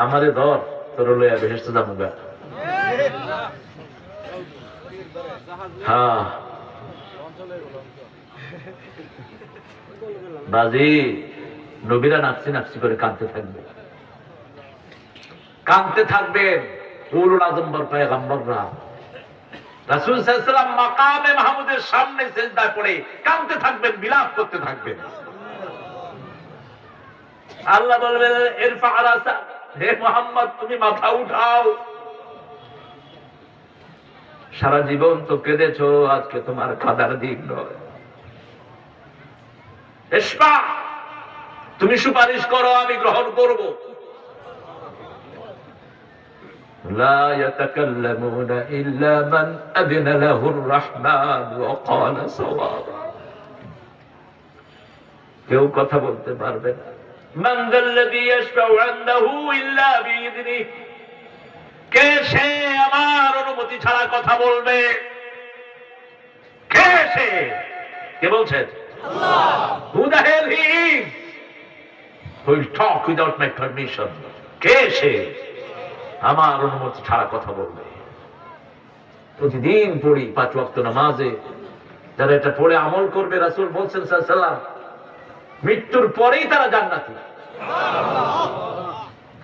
আমারে ধর, তোর লইয়া বেহেশতে যামুগা। বাজি নবীরা নাফসি নাফসি করে কাঁদতে থাকবেন। উলুল আযম পয়গম্বররা, রাসূল সাল্লাল্লাহু আলাইহি ওয়াসাল্লাম মাকামে মাহমুদের সামনে সিজদায় পড়ে কাঁদতে থাকবেন, বিলাপ করতে থাকবেন। আল্লাহ বলবেন, ইরফা রাসা, হে মুহাম্মদ তুমি মাথা উঠাও। সারা জীবন তো কেঁদেছো, আজকে তোমার কাঁদার দিন নয়। ইশফা, তুমি সুপারিশ করো, আমি গ্রহণ করব। লা ইয়াতাকাল্লামুনা ইল্লা মান আযিনা লাহুর রাহমান ওয়া ক্বালা সাওয়াবা, কেউ কথা বলতে পারবে না। মান যাল্লাযী ইয়াশফাউ ইনদাহু ইল্লা বিইযনিহি, কে সে আমার অনুমতি ছাড়া কথা বলবে? কে সে? কে বলছেন? আল্লাহ। Who the hell he is? Who will talk without my permission? কে সে আমার অনুমতি ছাড়া কথা বলবে? প্রতিদিন পড়ি 5 ওয়াক্ত নামাজে, যারা এটা পড়ে আমল করবে, রাসূল বলছেন সাল্লাল্লাহু আলাইহি ওয়াসাল্লাম, মৃত্যুর পরেই তারা জান্নাতি।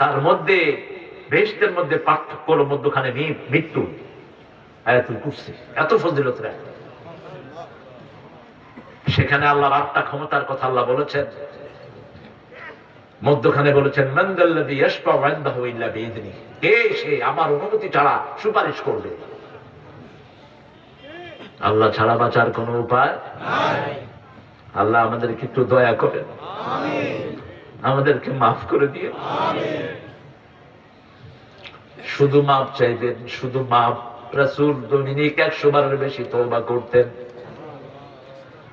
তার মধ্যে বেহেশতের মধ্যে পার্থক্য হলো মধ্যখানে মৃত্যু। আয়াতুল কুরসি এত ফজিলত রাখে। সেখানে আল্লাহর 8টা ক্ষমতার কথা আল্লাহ বলেছেন। মধ্যখানে বলেছেন মান যাল্লাযী ইয়াশফাউ ইনদাহু ইল্লা বিইذনিহি, কে সে আমার অনুমতি ছাড়া সুপারিশ করবে। আল্লাহ ছাড়া বাঁচার কোনো উপায় নাই। আল্লাহ আমাদেরকে একটু দয়া করেন, আমিন, আমাদেরকে মাফ করে দিন, আমিন। শুধু মাফ চাইবেন, শুধু মাফ। রাসূল দৈনিক 100 বারের বেশি তওবা করতেন,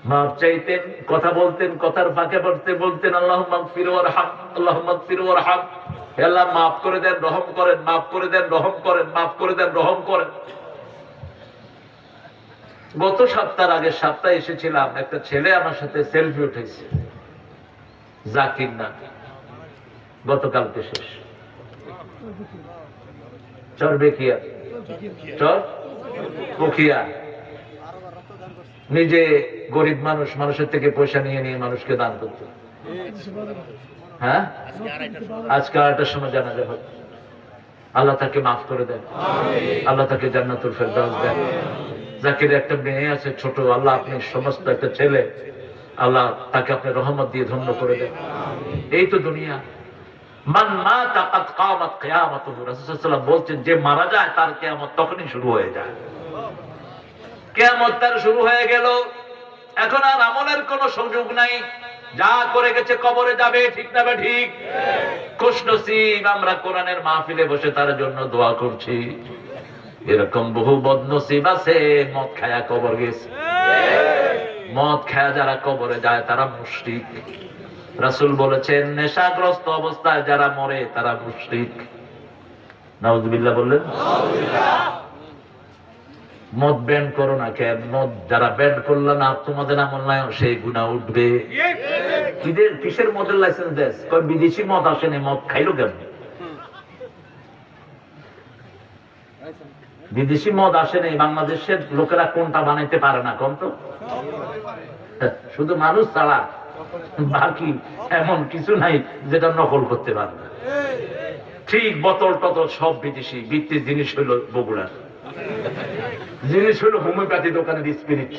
মাফ চাইতেন, কথা বলতেন, কথার ফাঁকে পড়তে বলতেন আল্লাহুম্মা গফির ওয়ারহাম, আল্লাহুম্মা গফির ওয়ারহাম। হে আল্লাহ মাফ করে দেন, রহম করেন, মাফ করে দেন, রহম করেন, মাফ করে দেন, রহম করেন। গত সপ্তাহের আগের সপ্তাহে এসেছিলাম, একটা ছেলে আমার সাথে সেলফি উঠেছে, জাকির না, গতকালকে শেষ। চরবেকিয়া, চর পখিয়া, নিজে গরিব মানুষ, মানুষের থেকে পয়সা নিয়ে নিয়ে মানুষকে দান করত। হ্যাঁ, আজকে 8টার সময় জানাজা হবে। আল্লাহ তাকে মাফ করে দেন, আল্লাহ তাকে জান্নাতুল ফেরদাউস দেন। জাকির একটা মেয়ে আছে ছোট, আল্লাহ আপনি সমস্ত, একটা ছেলে, আল্লাহ তাকে আপনি রহমত দিয়ে ধন্য করে দেন। এই তো দুনিয়া। মান মাতা কাদ কামাত কিয়ামাতুহু, রাসূল সাল্লাল্লাহু আলাইহি ওয়াসাল্লাম বলছেন যে মারা যায় তার কিয়ামত তখনই শুরু হয়ে যায়। কিয়ামত তার শুরু হয়ে গেল, এখন আর আমলের কোনো সুযোগ নাই। যা করে গেছে কবরে যাবে, ঠিক না? ঠিক। খুশনসিব আমরা কোরআনের মাহফিলে বসে তার জন্য দোয়া করছি। এরকম বহু বদনসিব আছে মদ খায়া কবর গেছে। মদ খায়া যারা কবরে যায় তারা মুশরিক। রাসূল বলেছেন নেশাগ্রস্ত অবস্থায় যারা মরে তারা মুশরিক। নাউযুবিল্লাহ বললেন। মদ ব্যান করো না কেন? মদ যারা ব্যান করলো না, তোমাদের আমল নাই, সেই গুনাহ উঠবে। কিসের মদের লাইসেন্স দেশ? কয় বিদেশি মদ আসেনি, মদ খাইলো কেন? বিদেশি মদ আসেনি, বাংলাদেশের লোকেরা কোনটা বানাইতে পারে না কোন তো? শুধু মানুষ ছাড়া বাকি এমন কিছু নাই যেটা নকল করতে পারে না। ঠিক বোতল টতল সব বিদেশি। বৃত্তির জিনিস হইল বগুড়ার, জিনিস হইল হোমিওপ্যাথি দোকানের স্পিরিট।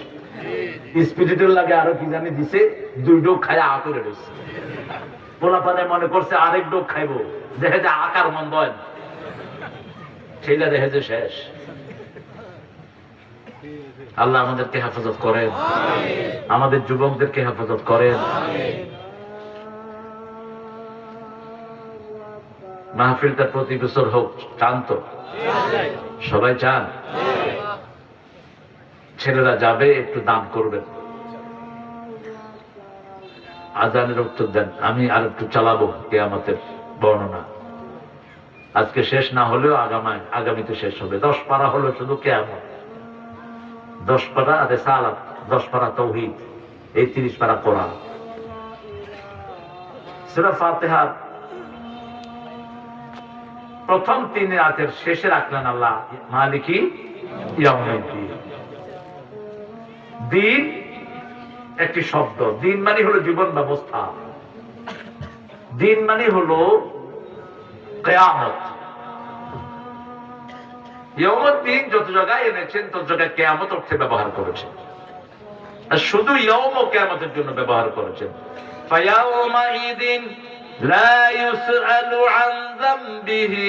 স্পিরিটের লাগে আরো কি জানি দিছে, 2 ডোক খায় আ করে রয়েছে। পোলাপানে মনে করছে আরেক ডোক খাইবো, দেখে যে আকার মন বয়, সেইটা দেখে যে শেষ। আল্লাহ আমাদেরকে হেফাজত করেন, আমাদের যুবকদেরকে হেফাজত করেন। মাহফিলটা প্রতি বছর হোক, চান তো? সবাই চান? ছেলেরা যাবে, একটু দান করবেন। আজানের উত্তর দেন, আমি আর একটু চালাবো কিয়ামতের বর্ণনা। আজকে শেষ না হলেও আগামীতে শেষ হবে। 10 পারা হলো শুধু কিয়ামত, 10 পারা রিসালাত, 10 পারা তাওহীদ, এই 30 পারা কোরআন। সূরা ফাতিহার প্রথম 3 আয়াতের শেষে রাখলেন আল্লাহ মালিকি ইয়াউমিদ্দিন। দিন একটি শব্দ, দিন মানে হলো জীবন ব্যবস্থা, দিন মানে হলো কিয়ামত। ইয়াউমুদ্দিন যত জায়গায় এনেছেন তত জায়গায় কিয়ামত অর্থে ব্যবহার করেছেন, আর শুধু ইয়াউম ও কিয়ামতের জন্য ব্যবহার করেছেন। ফায়াউমাইদিন লা ইউসআলু আন যামবিহি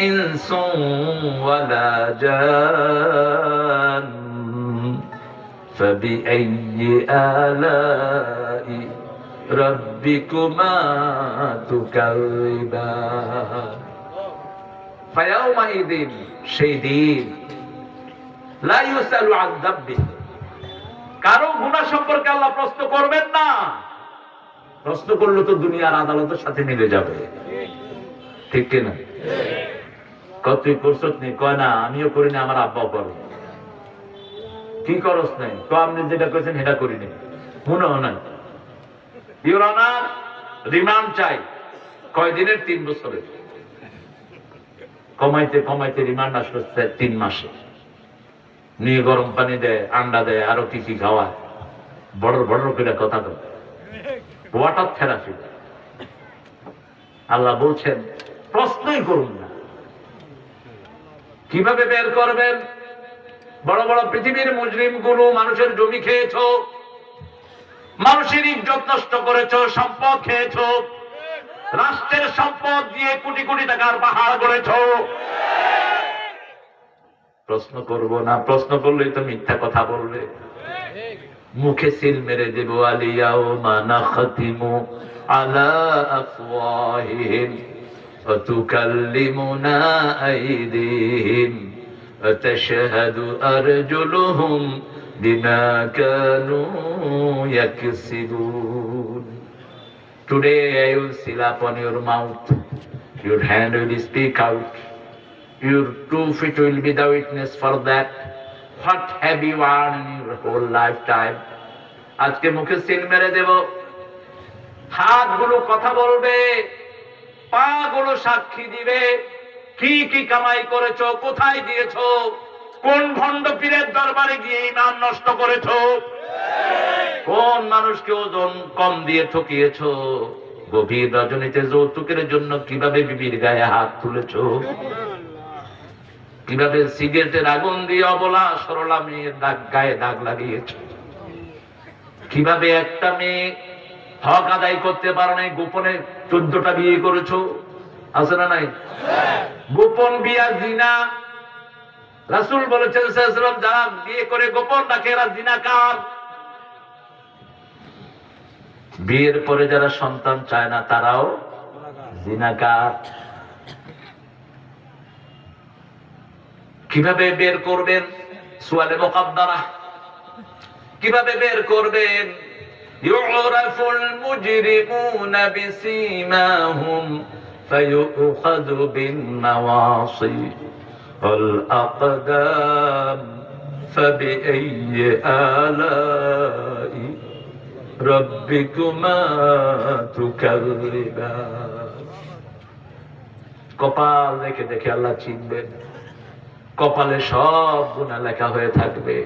ইনসুন ওয়ালা জান ফাবিআইয়ি আলাই রাব্বিকুমা তুকাযিবান। ফায়াউমাইদিন, সেই দিন, লা ইউসআলু আন যামবিহি, কারো গুনাহ সম্পর্কে আল্লাহ প্রশ্ন করবেন না। প্রশ্ন করলে তো দুনিয়ার আদালতের সাথে মিলে যাবে, ঠিক কিনা? কত তুই করছত নি? কয় না, আমিও করি না, আমার আব্বাও করে। কি করস নাই? তো আপনি যেটা করেছেন সেটা করিনি, মনে হয় না। ইউর অনার, রিমান্ড চাই। কয়দিনের? 3 বছরের। কমাইতে কমাইতে রিমান্ড আসলো 3 মাসে। নিয়ে গরম পানি দেয়, আন্ডা দেয়, আরো কি কি খাওয়ায়, বড় বড় করে কথা বলে, ওয়াটার থেরাপি। আল্লাহ বলছেন প্রশ্নই করুন না, কিভাবে বের করবেন? বড় বড় পৃথিবীর মুজরিম গুলো মানুষের জমি খেয়েছো, মানুষের ইজ্জত নষ্ট করেছো, সম্পদ খেয়েছো, রাষ্ট্রের সম্পদ দিয়ে কোটি কোটি টাকার পাহাড় গড়েছো। প্রশ্ন করব না, প্রশ্ন করলেই তো মিথ্যা কথা বলবে। মুখে সিল মেরে দেব, আলিয়াউমা নাখতিমু আলা আফওয়াহিহিম ওয়া তুকাল্লিমুনা আইদিহিম ওয়া তাশহাদু আরজুলুহুম বিমা Kanu ইয়াকসিবুন। Today I will seal upon your mouth, your hand will speak out, your 2 feet will be the witness for that. What have you earned in your whole lifetime? আজকে মুখে সিল মেরে দেব, হাতগুলো কথা বলবে, পা গুলো সাক্ষী দিবে, কি কি কামাই করেছো, কোথায় দিয়েছো, কোন ভণ্ড পীরের দরবারে গিয়ে ইমান নষ্ট করেছো, কোন মানুষকে ওজন কম দিয়ে ঠকিয়েছো, গভীর রজনীতে যৌতুকের জন্য কিভাবে বিবির গায়ে হাত তুলেছো, কিভাবে সিগারেটের আগুন দিয়ে অবলা সরলা মেয়ের গায়ে দাগ লাগিয়েছো, কিভাবে একটা মেয়ে হক আদায় করতে পারো নাই, গোপনে 14টা বিয়ে করেছো, আছে না নাই? গোপন বিয়া জিনা। রাসূল বলেছেন সাল্লাল্লাহু আলাইহি ওয়াসাল্লাম, যারা বিয়ে করে গোপন রাখে এরা জিনাকার। বিয়ের পরে যারা সন্তান চায় না তারাও জিনাকার। কিভাবে বের করবেন? সুয়ালে মুকাদ্দারা, কিভাবে বের করবেন? ইউরাফুল মুজরিমুনা বিসীমাহুম ফায়ুখাযু বিন নাওয়াসি ওয়াল আকদাম ফাবিআইয়ি আলাই রাব্বিকুমা তুকাযযিবান। কপাল দেখে দেখে আল্লাহ চিনবেন, কপালে সব গুনাহ লেখা হয়ে থাকবে।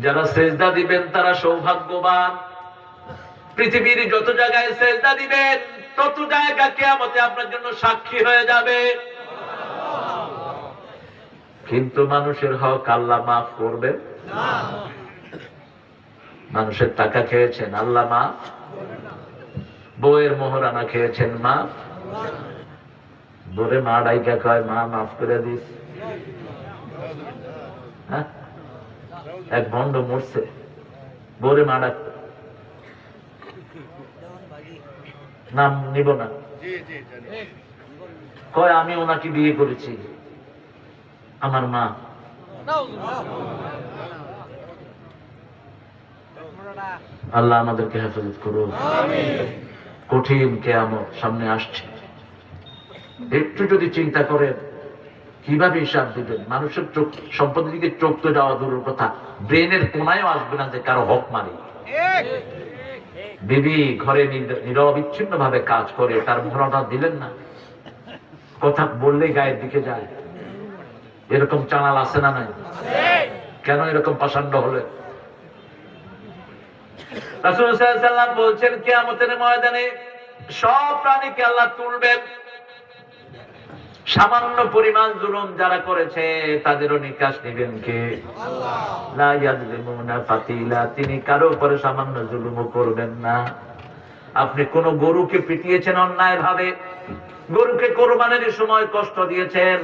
যারা সেজদা দিবেন তারা সৌভাগ্যবান। পৃথিবীর যত জায়গায় সেজদা দিবেন তত জায়গা কিয়ামতে আপনার জন্য সাক্ষী হয়ে যাবে। কিন্তু মানুষের হক আল্লাহ মাফ করবেন না। মানুষের টাকা খেয়েছেন, আল্লাহ মাফ। বউয়ের মোহরানা খেয়েছেন, মাফ। বলে মা ডাইকা কয়, মা মাফ করে দিস। হ্যাঁ, এক ভণ্ড মরছে, বলে মা ডাক, নাম নিব না, কয় আমি ওনাকে বিয়ে করেছি, আমার মা। আল্লাহ আমাদেরকে হেফাজত করুন। কঠিন কিয়ামত সামনে আসছে, একটু যদি চিন্তা করেন কিভাবে হিসাব দিবেন। মানুষের চোখ, সম্পদের দিকে চোখ তো যাওয়া দূরের কথা, ব্রেনের কোনায়ও আসবে না যে কারো হক মারি। বিবি ঘরে নিরবিচ্ছিন্ন ভাবে কাজ করে, তার মোহরানা দিলেন না, কথা বললেই গায়ের দিকে যায়। এরকম চানাল আছে না নাই? কেন এরকম পাষাণ্ড হলে? রাসূল সাল্লাল্লাহু আলাইহি ওয়াসাল্লাম বলছেন, কিয়ামতের ময়দানে সব প্রাণীকে আল্লাহ তুলবেন। সামান্য পরিমাণ জুলুম যারা করেছে তাদেরও নিকাশ নেবেন কে? আল্লাহ। লা ইয়াযলিমুনা ফাতিলা, তিনি কারো উপরে সামান্য জুলুমও করবেন না। আপনি কোন গরুকে পিটিয়েছেন অন্যায় ভাবে, গরুকে কোরবানির সময় কষ্ট দিয়েছেন,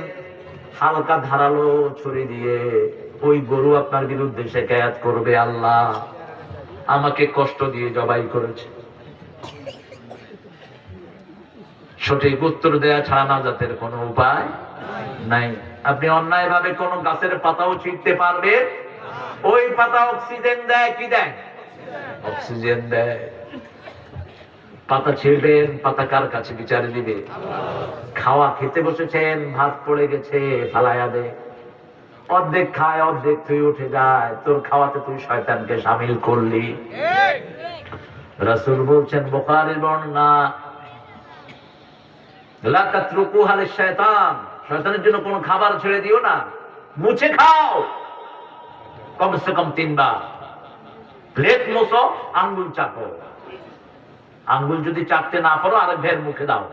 হালকা ধারালো ছুরি দিয়ে, ওই গরু আপনার বিরুদ্ধে শিকায়াত করবে, আল্লাহ আমাকে কষ্ট দিয়ে জবাই করেছে। সঠিক উত্তর দেয়া ছাড়া নাজাতের কোন উপায় নাই। আপনি অন্যায় ভাবে কোন গাছের পাতাও ছিঁড়তে পারবেন, ওই পাতা অক্সিজেন দেয়, কি দেয়? অক্সিজেন দেয়। পাতা ছিঁড়বেন, পাতা কার কাছে বিচার দিবে? খাওয়া খেতে বসেছেন, ভাত পড়ে গেছে, ফালাইয়া দে। অর্ধেক খায়, অর্ধেক তুই উঠে যায়, তোর খাওয়াতে তুই শয়তানকে শামিল করলি। রাসূল বলছেন, বুখারীর বর্ণনা, লা তাতরুকুহা লিশ-শায়তান, শয়তানের জন্য কোনো খাবার ছেড়ে দিও না, মুছে খাও কমসে কম 3 বার। প্লেট মুছো, আঙ্গুল চাপো, আঙ্গুল যদি চাপতে না পারো আরেক ভাইয়ের মুখে দাও।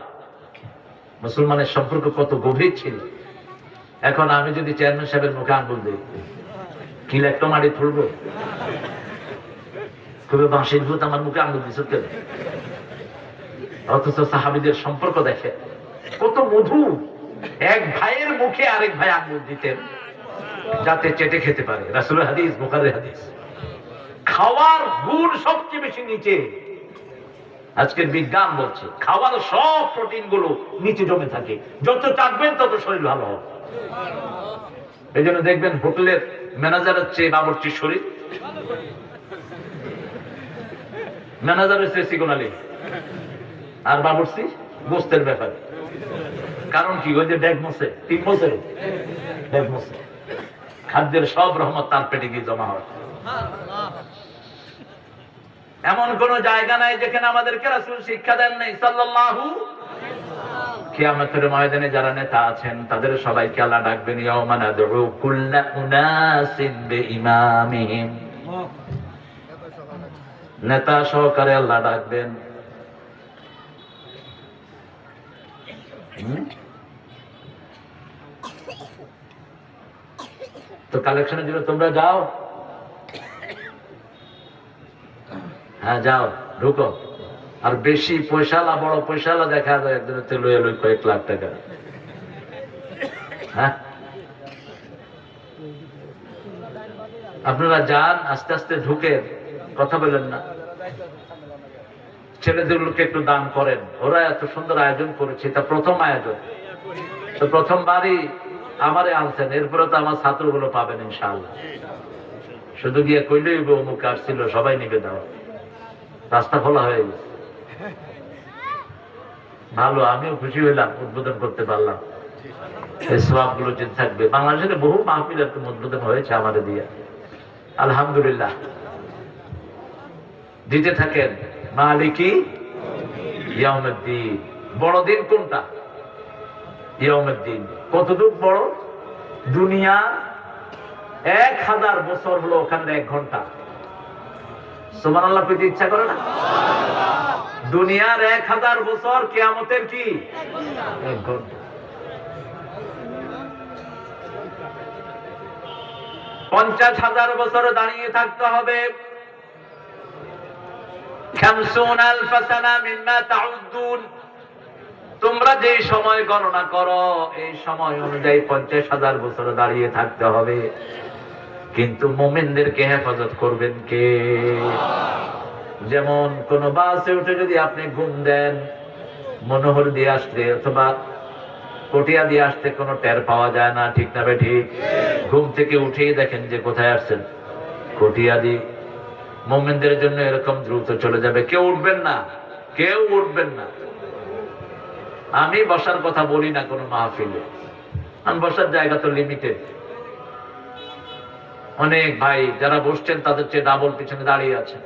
মুসলমানের সম্পর্ক কত গভীর ছিল। এখন আমি যদি চেয়ারম্যান সাহেবের মুখে আঙ্গুল দিই, কি একটা মাটি তুলবো? খুবই বাঁশির ভূত আমার মুখে আঙ্গুল দিচ্ছে কেন? অথচ সাহাবীদের সম্পর্ক দেখে কত মধু। এক ভাইয়ের মুখে আরেক ভাই আঙ্গুল দিতেন যাতে চেটে খেতে পারে। রাসূলের হাদিস, বুখারীর হাদিস। খাওয়ার গুণ সবচেয়ে বেশি নিচে। আজকের বিজ্ঞান বলছে খাওয়ার সব প্রোটিন গুলো নিচে জমে থাকে, যত চাটবেন তত শরীর ভালো হবে। এই জন্য দেখবেন হোটেলের ম্যানেজারের চেয়ে বাবুর্চির শরীর, ম্যানেজারের চেয়ে সিগনালি, আর বাবুর্চি গোস্তের ব্যাপারে। কারণ কি? ওই যে ডেক মশে 3 বছরে ডেক মশে, খাদ্যের সব রহমত তার পেটে গিয়ে জমা হয়। এমন কোন জায়গা নাই যেখানে আমাদেরকে রাসূল শিক্ষা দেন নাই সাল্লাল্লাহু। কিয়ামতের ময়দানে যারা নেতা আছেন তাদের সবাইকে আল্লাহ ডাকবেন, ইয়াউমা নাদউ কুল্লা উনাসিন বিইমামিহিম। নেতা সহকারে আল্লাহ ডাকবেন। তো কালেকশনের জন্য তোমরা যাও, হ্যাঁ যাও, ঢুকো। আর বেশি পয়সালা, বড় পয়সালা দেখা যায় একজনের তেল এলো কয়েক লাখ টাকা। হ্যাঁ, আপনারা যান, আস্তে আস্তে ঢুকে কথা বলেন না। ছেলেদেরকে একটু দান করেন, ওরা এত সুন্দর আয়োজন করেছে, এটা প্রথম আয়োজন। তো প্রথমবারই আমারে আনছেন, এরপরে তো আমার ছাত্রগুলো পাবেন ইনশাআল্লাহ। শুধু গিয়ে কইলেই অমুক আসছিল, সবাই নিবে দাও, রাস্তা খোলা হয়ে গেছে। ভালো, আমিও খুশি হইলাম, উদ্বোধন করতে পারলাম। এই সওয়াব গুলো যে থাকবে। বাংলাদেশে বহু মাহফিল এরকম উদ্বোধন হয়েছে আমাদের দিয়ে, আলহামদুলিল্লাহ। দিতে থাকেন। মালিকি ইয়াউমিদ্দিন। বড় দিন কোনটা? ইয়াউমিদ্দিন। কতটুক বড়? দুনিয়া 1000 বছর হলো, ওখানে 1 ঘন্টা। সুবহানাল্লাহ পেতে ইচ্ছা করে না? দুনিয়ার 1000 বছর, কিয়ামতের কি 1 ঘন্টা। 50,000 বছর দাঁড়িয়ে থাকতে হবে। 50,000 সানা মিম্মা তাউদ্দুন। তোমরা যে সময় গণনা করো এই সময় অনুযায়ী 50,000 বছর দাঁড়িয়ে থাকতে হবে। কিন্তু মুমিনদেরকে হেফাজত করবেন কে? যেমন কোন বাসে উঠে যদি আপনি ঘুম দেন, মনোহর দিয়ে আসতে অথবা কটিয়া দিয়ে আসতে কোনো টের পাওয়া যায় না, ঠিক না ঠিক? ঘুম থেকে উঠেই দেখেন যে কোথায় আসছেন, কটিয়া দিয়ে। মুমিনদের জন্য এরকম দ্রুত চলে যাবে। কেউ উঠবেন না, কেউ উঠবেন না। আমি বসার কথা বলি না কোনো মাহফিলে, আমি বসার জায়গা তো লিমিটেড। অনেক ভাই যারা বসছেন তাদের চেয়ে ডাবল পিছনে দাঁড়িয়ে আছে।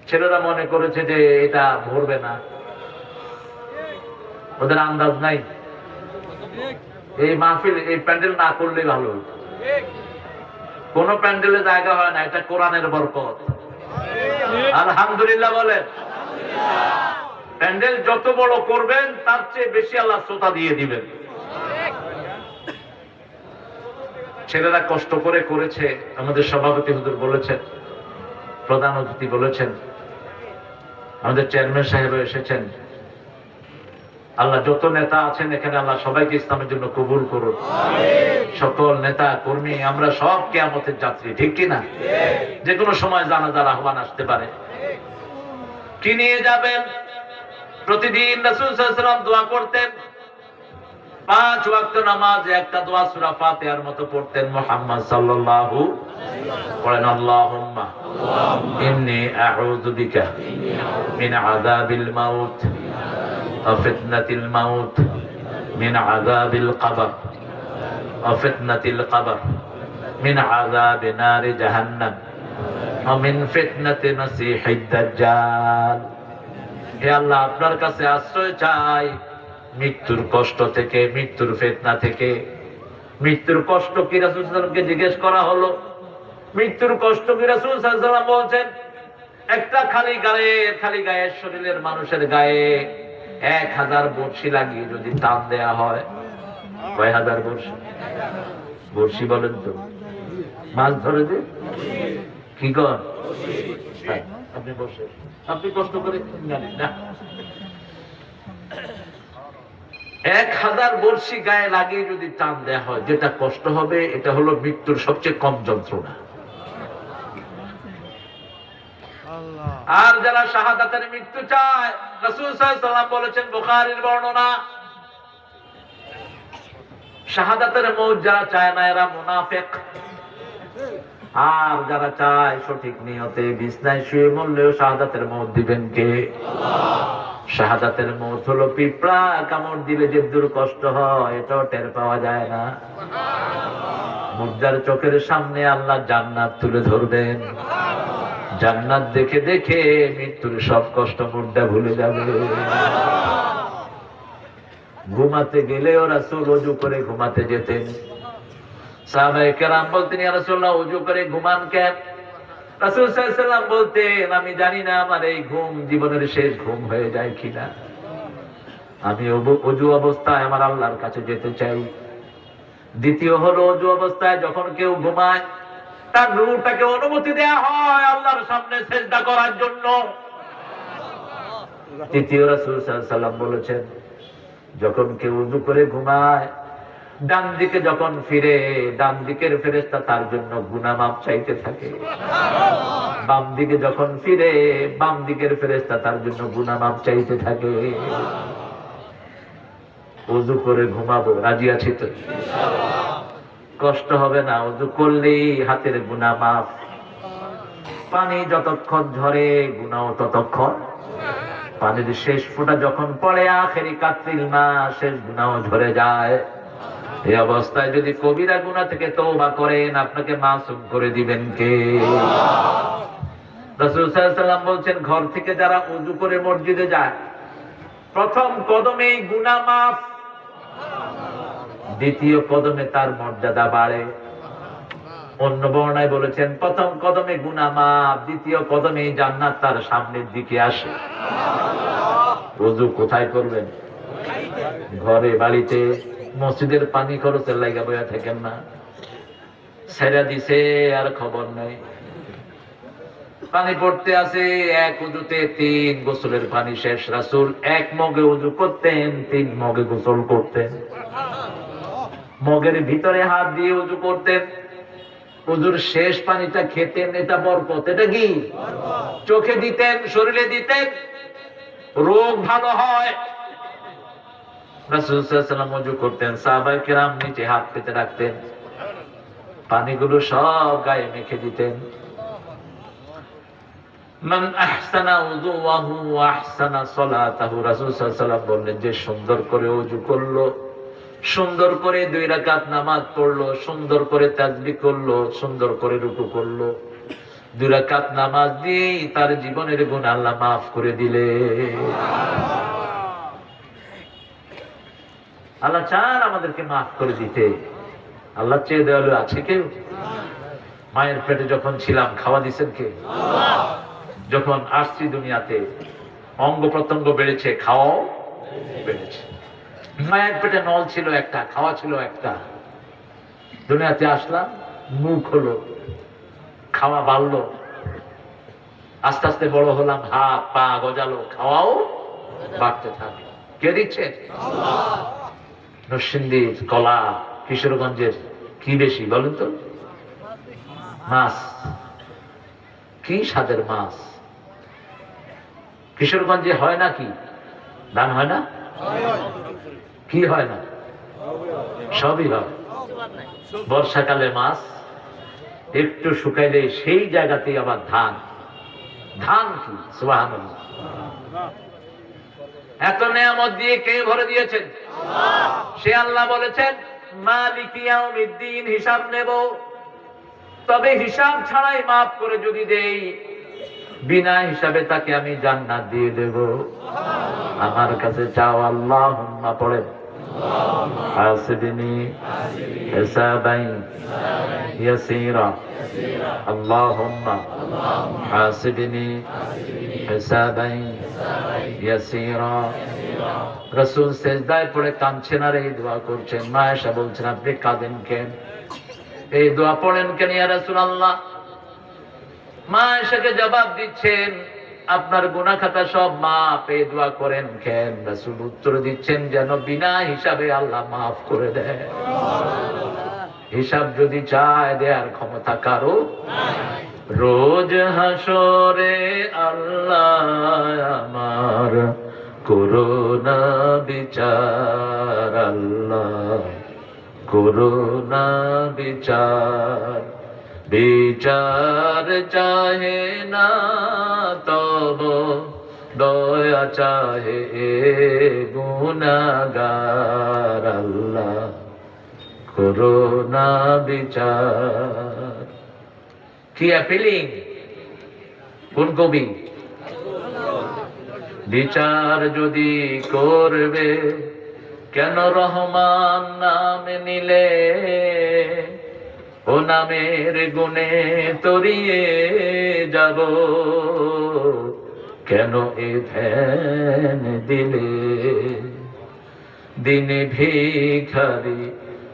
ছেলেরা মনে করেছে যে এটা ভরবে না, ওদের আন্দাজ নাই। এই মাহফিল, এই প্যান্ডেল না করলেই ভালো হতো। কোন প্যান্ডেলে জায়গা হয় না, এটা কোরআনের বরকত। আলহামদুলিল্লাহ বলেন। প্যান্ডেল যত বড় করবেন তার চেয়ে বেশি আল্লাহ শ্রোতা দিয়ে দিবেন। ছেলেরা কষ্ট করে করেছে। আমাদের সভাপতি হুজুর বলেছেন, প্রধান অতিথি বলেছেন, আমাদের চেয়ারম্যান সাহেব এসেছেন। আল্লাহ যত নেতা আছেন এখানে আল্লাহ সবাইকে ইসলামের জন্য কবুল করুন। সকল নেতা কর্মী আমরা সব কিয়ামতের যাত্রী, ঠিক কিনা? যে কোনো সময় জানাজার আহ্বান আসতে পারে। কি নিয়ে যাবেন? প্রতিদিন রাসূল সাল্লাল্লাহু আলাইহি ওয়াসাল্লাম দোয়া করতেন। 5 ওয়াক্ত নামাজে একটা দোয়া সূরা ফাতিহার মতো পড়তেন। মুহাম্মদ সাল্লাল্লাহু পড়েন, আল্লাহুম্মা ইন্নী আউযু বিকা মিন আযাবিল মাউত ওয়া ফিতনাতিল মাউত, মিন আযাবিল কবর ওয়া ফিতনাতিল কবর, মিন আযাবি নারি জাহান্নাম ওয়া মিন ফিতনাতি মাসিহিদ দাজ্জাল। হে আল্লাহ, আপনার কাছে আশ্রয় চাই মৃত্যুর কষ্ট থেকে, মৃত্যুর ফিতনা থেকে। মৃত্যুর কষ্ট কি? রাসূল সাল্লাল্লাহু আলাইহি ওয়াসাল্লামকে জিজ্ঞেস করা হলো, মৃত্যুর কষ্ট কি? রাসূল সাল্লাল্লাহু আলাইহি ওয়াসাল্লাম বলছেন, একটা খালি গায়ের শরীরের মানুষের গায়ে 1000 বর্শি লাগিয়ে যদি টান দেয়া হয়, কয় হাজার বর্ষি? বর্ষি বলেন তো, মাছ ধরে যে কি কর? হ্যাঁ, আপনি বসে, আপনি কষ্ট করে জানেন না। 1000 বর্ষি গায়ে লাগিয়ে যদি টান দেয়া হয়, যেটা কষ্ট হবে এটা হলো মৃত্যুর সবচেয়ে কম যন্ত্রণা। আর যারা শাহাদাতের মৃত্যু চায়, রাসূল সাল্লাল্লাহু আলাইহি ওয়াসাল্লাম বলেছেন, বুখারীর বর্ণনা, শাহাদাতের মওত যারা চায় না এরা মুনাফিক। আর যারা চায় সঠিক নিয়তে বিছনায় শুয়ে মরলেও শাহাদাতের মওত দিবেন কে? আল্লাহ। শাহাদাতের মওত হলো পিঁপড়া কামড় দিলে যে দূর কষ্ট হয় এটাও টের পাওয়া যায় না। মুর্দার চোখের সামনে আল্লাহ জান্নাত তুলে ধরবেন, জান্নাত দেখে দেখে মৃত্যুর সব কষ্ট মুর্দা ভুলে যাবে। ঘুমাতে গেলেও রাসূল ওযু করে ঘুমাতে যেতেন। সাহাবায়ে কেরাম বলতেন, ইয়া রাসূলুল্লাহ ওযু করে ঘুমান কেন? রাসূল সাল্লাল্লাহু আলাইহি ওয়াসাল্লাম বলতেন, আমি জানি না আমার এই ঘুম জীবনের শেষ ঘুম হয়ে যায় কিনা। আমি ওযু অবস্থায় আমার আল্লাহর কাছে যেতে চাই। দ্বিতীয় হলো ওযু অবস্থায় যখন কেউ ঘুমায় তার রূহটাকে অনুমতি দেয়া হয় আল্লাহর সামনে সিজদা করার জন্য। তৃতীয় রাসূল সাল্লাল্লাহু আলাইহি ওয়াসাল্লাম বলেছেন, যখন কেউ ওযু করে ঘুমায় ডান দিকে যখন ফিরে ডান দিকের ফেরেশতা তার জন্য গুনাহ মাফ চাইতে থাকে। বাম দিকে যখন ফিরে বাম দিকের ফেরেশতা তার জন্য গুনাহ মাফ চাইতে থাকে। ওযু করে ঘুমাবো, রাজি আছি তো? ইনশাআল্লাহ। কষ্ট হবে না, ওযু করলেই হাতের গুনাহ মাফ। পানি যতক্ষণ ঝরে গুনাহ ততক্ষণ। পানির শেষ ফোঁটা যখন পড়ে আখেরি কাতরিল মা, শেষ গুনাহ ঝরে যায়। এই অবস্থায় যদি কবিরা গুনাহ থেকে তওবা করেন আপনাকে মাসুম করে দিবেন কে? রাসূল সাল্লাল্লাহু আলাইহি ওয়াসাল্লাম বলছেন, ঘর থেকে যারা ওযু করে মসজিদে যায় প্রথম কদমেই গুনাহ মাফ, দ্বিতীয় কদমে তার মর্যাদা বাড়ে। অন্য বর্ণনায় বলেছেন, প্রথম কদমে গুনাহ মাফ, দ্বিতীয় কদমে জান্নাত তার সামনের দিকে আসে। ওযু কোথায় করবেন? ঘরে, বাড়িতে। মসজিদের পানি খরচের লাগা বইয়া থাকেন না, ছেড়ে দিছে আর খবর নাই। পানি পড়তে আছে, এক ওযুতে 3 গোসলের পানি শেষ। রাসূল 1 মগে ওযু করতেন, 3 মগে গোসল করতেন। মগের ভিতরে হাত দিয়ে ওযু করতেন, ওযুর শেষ পানিটা খেতেন, এটা বরকত। এটা কি? চোখে দিতেন, শরীরে দিতেন, রোগ ভালো হয়। রাসূল সাল্লাল্লাহু আলাইহি ওয়াসাল্লাম ওযু করতেন, সাহাবায়ে কেরাম নিচে হাত পেতে রাখতেন, পানিগুলো সব গায়ে মেখে দিতেন। মান আহসানা উযুহু ওয়া আহসানা সালাতাহু, রাসূল সাল্লাল্লাহু আলাইহি ওয়াসাল্লাম বললেন, যে সুন্দর করে ওযু করলো, সুন্দর করে 2 রাকাত নামাজ পড়লো, সুন্দর করে তাসবিহ করলো, সুন্দর করে রুকু করলো, 2 রাকাত নামাজ দিয়ে তার জীবনের গুনাহ আল্লাহ মাফ করে দিলে। আল্লাহ চান আমাদেরকে মাফ করে দিতে। আল্লাহ চেয়ে দয়ালু আছে কেউ? মায়ের পেটে যখন ছিলাম খাওয়া দিয়েছেন কে? আল্লাহ। যখন আসছি দুনিয়াতে অঙ্গ প্রত্যঙ্গ বেড়েছে, খাওয়াও বেড়েছে। মায়ের পেটে নল ছিল একটা, খাওয়া ছিল একটা। দুনিয়াতে আসলাম, মুখ হলো, খাওয়া বাড়লো, আস্তে আস্তে বড় হলাম, হাত পা গজালো, খাওয়াও বাড়তে থাকে। কে দিচ্ছে? আল্লাহ। নরসিংদীর কলা, কিশোরগঞ্জের কি বেশি বলেন তো? মাছ। কি স্বাদের মাছ! কিশোরগঞ্জে হয় না কি ধান? হয় না? কি হয় না? সবই হয়। বর্ষাকালে মাছ একটু শুকাইলে সেই জায়গাতেই আবার ধান। ধান কি! সুবহানাল্লাহ। এত নেয়ামত দিয়ে কে ভরে দিয়েছেন? আল্লাহ। সে আল্লাহ বলেছেন, মালিক ইয়াউমিদ্দিন, হিসাব নেব, তবে হিসাব ছাড়াই মাফ করে যদি দেই, বিনা হিসাবে তাকে আমি জান্নাত দিয়ে দেব। আমার কাছে চাও, আল্লাহুম্মা পড়েন। حاسبني حسابا يسيرا اللهم حاسبني حسابا يسيرا রাসূল সিজদায় পড়ে কাঁদছেন আর এই দোয়া করছেন। মা আয়েশা বলছেন আপনি কাঁদেন কেন, এই দোয়া পড়েন কেন ইয়া রাসূলুল্লাহ? মা আয়েশাকে জবাব দিচ্ছেন আপনার গুনাহ খাতা সব মাফ, এই দোয়া করেন কেন? রাসূল উত্তর দিচ্ছেন যেন বিনা হিসাবে আল্লাহ মাফ করে দেয়। হিসাব যদি চায় দেয়ার ক্ষমতা কারো নাই। রোজ হাসরে আল্লাহ আমার করুণা বিচার, আল্লাহ করুণা বিচার, বিচার চাহে না তব দয়া চাহে গুনাহগার, আল্লাহ করুণা বিচার। কি অ্যাপিলিং কোন কবি? বিচার যদি করবে কেন রহমান নাম নিলে, ও নামের গুণে তরিয়ে যাব, কেন এ ধ্যান দিলে? দিনে ভিখারি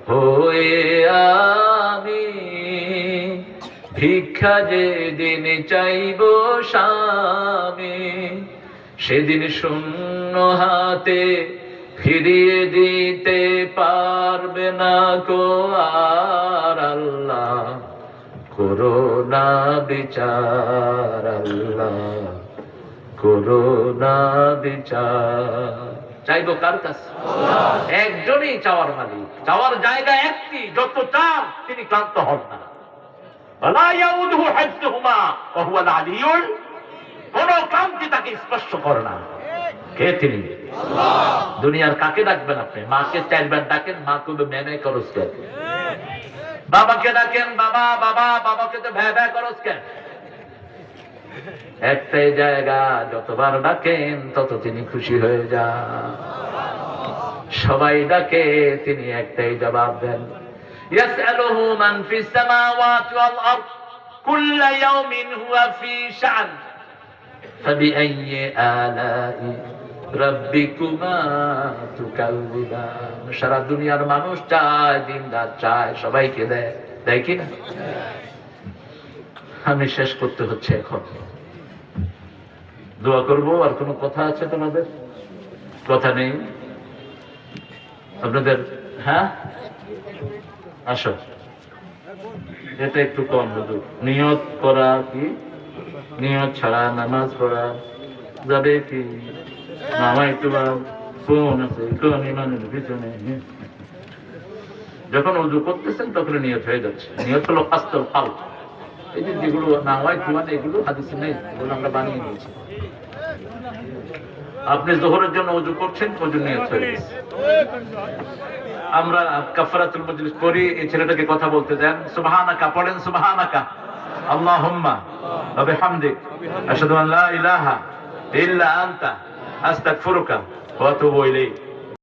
হয়ে আমি ভিক্ষা যে দিন চাইব স্বামী, সেদিন শূন্য হাতে ফিরিয়ে দিতে পারবে না কো আর, আল্লাহ করুণা বিচার, আল্লাহ করুণা বিচার। চাইবো কার কাছে? একজনই চাওয়ার মালিক, চাওয়ার জায়গা একটি, যত চান তিনি ক্লান্ত হন না। ওয়ালা ইয়াউদুহু হিফযুহুমা ওয়া হুয়াল আলিয়্যুল, কোন ক্লান্তি তাকে স্পর্শ করে না। কে তিনি? আল্লাহ। দুনিয়ার কাকে ডাকবেন আপনি? মাকে চারবার ডাকেন, মা কবে মেনে করস কেন? বাবাকে ডাকেন বাবা বাবা, বাবাকে তো ভ্যা ভ্যা করস কেন? একটাই জায়গা, যতবার ডাকেন তত তিনি খুশি হয়ে যান। সবাই ডাকে, তিনি একটাই জবাব দেন, ইয়াসআলুহু মান ফিস সামাওয়াতি ওয়াল আরদ কুল্লা ইয়াউমিন হুয়া ফি শা'n ফাবিআইয়ি আলাই রাব্বিকুমা তুকাল্লিবান। সারা দুনিয়ার মানুষ চায়, দিন রাত চায়, সবাইকে দেয়, দেয় কি না? আমি শেষ করতে হচ্ছে এখন, দোয়া করবো। আর কোনো কথা আছে তোমাদের? কথা নেই আপনাদের? হ্যাঁ আসো, এটা একটু কম হুজুর। নিয়ত করা কি? নিয়ত ছাড়া নামাজ পড়া যাবে কি? নামাই তোমার ফোন আছে কোন ইমানের পিছনে। যখন উযু করতেছেন তখন নিয়ত হয়ে যাচ্ছে। নিয়ত হলো কাসদুল কলব। এই যে যেগুলো নামাই তোমার, এগুলো হাদিসে নেই, এগুলো আমরা বানিয়ে নিয়েছি। আপনি যোহরের জন্য উযু করছেন, ওযু নিয়ত হয়ে গেছে। আমরা কাফারাতুল মাজলিস করি, এই ছেলেটাকে কথা বলতে দেন। সুবহানাকা পড়েন, সুবহানাকা আল্লাহুম্মা ওয়া বিহামদিক আশহাদু আন লা ইলাহা ইল্লা আনতা আস্তাগফিরুকা ওয়া আতুবু ইলাইক।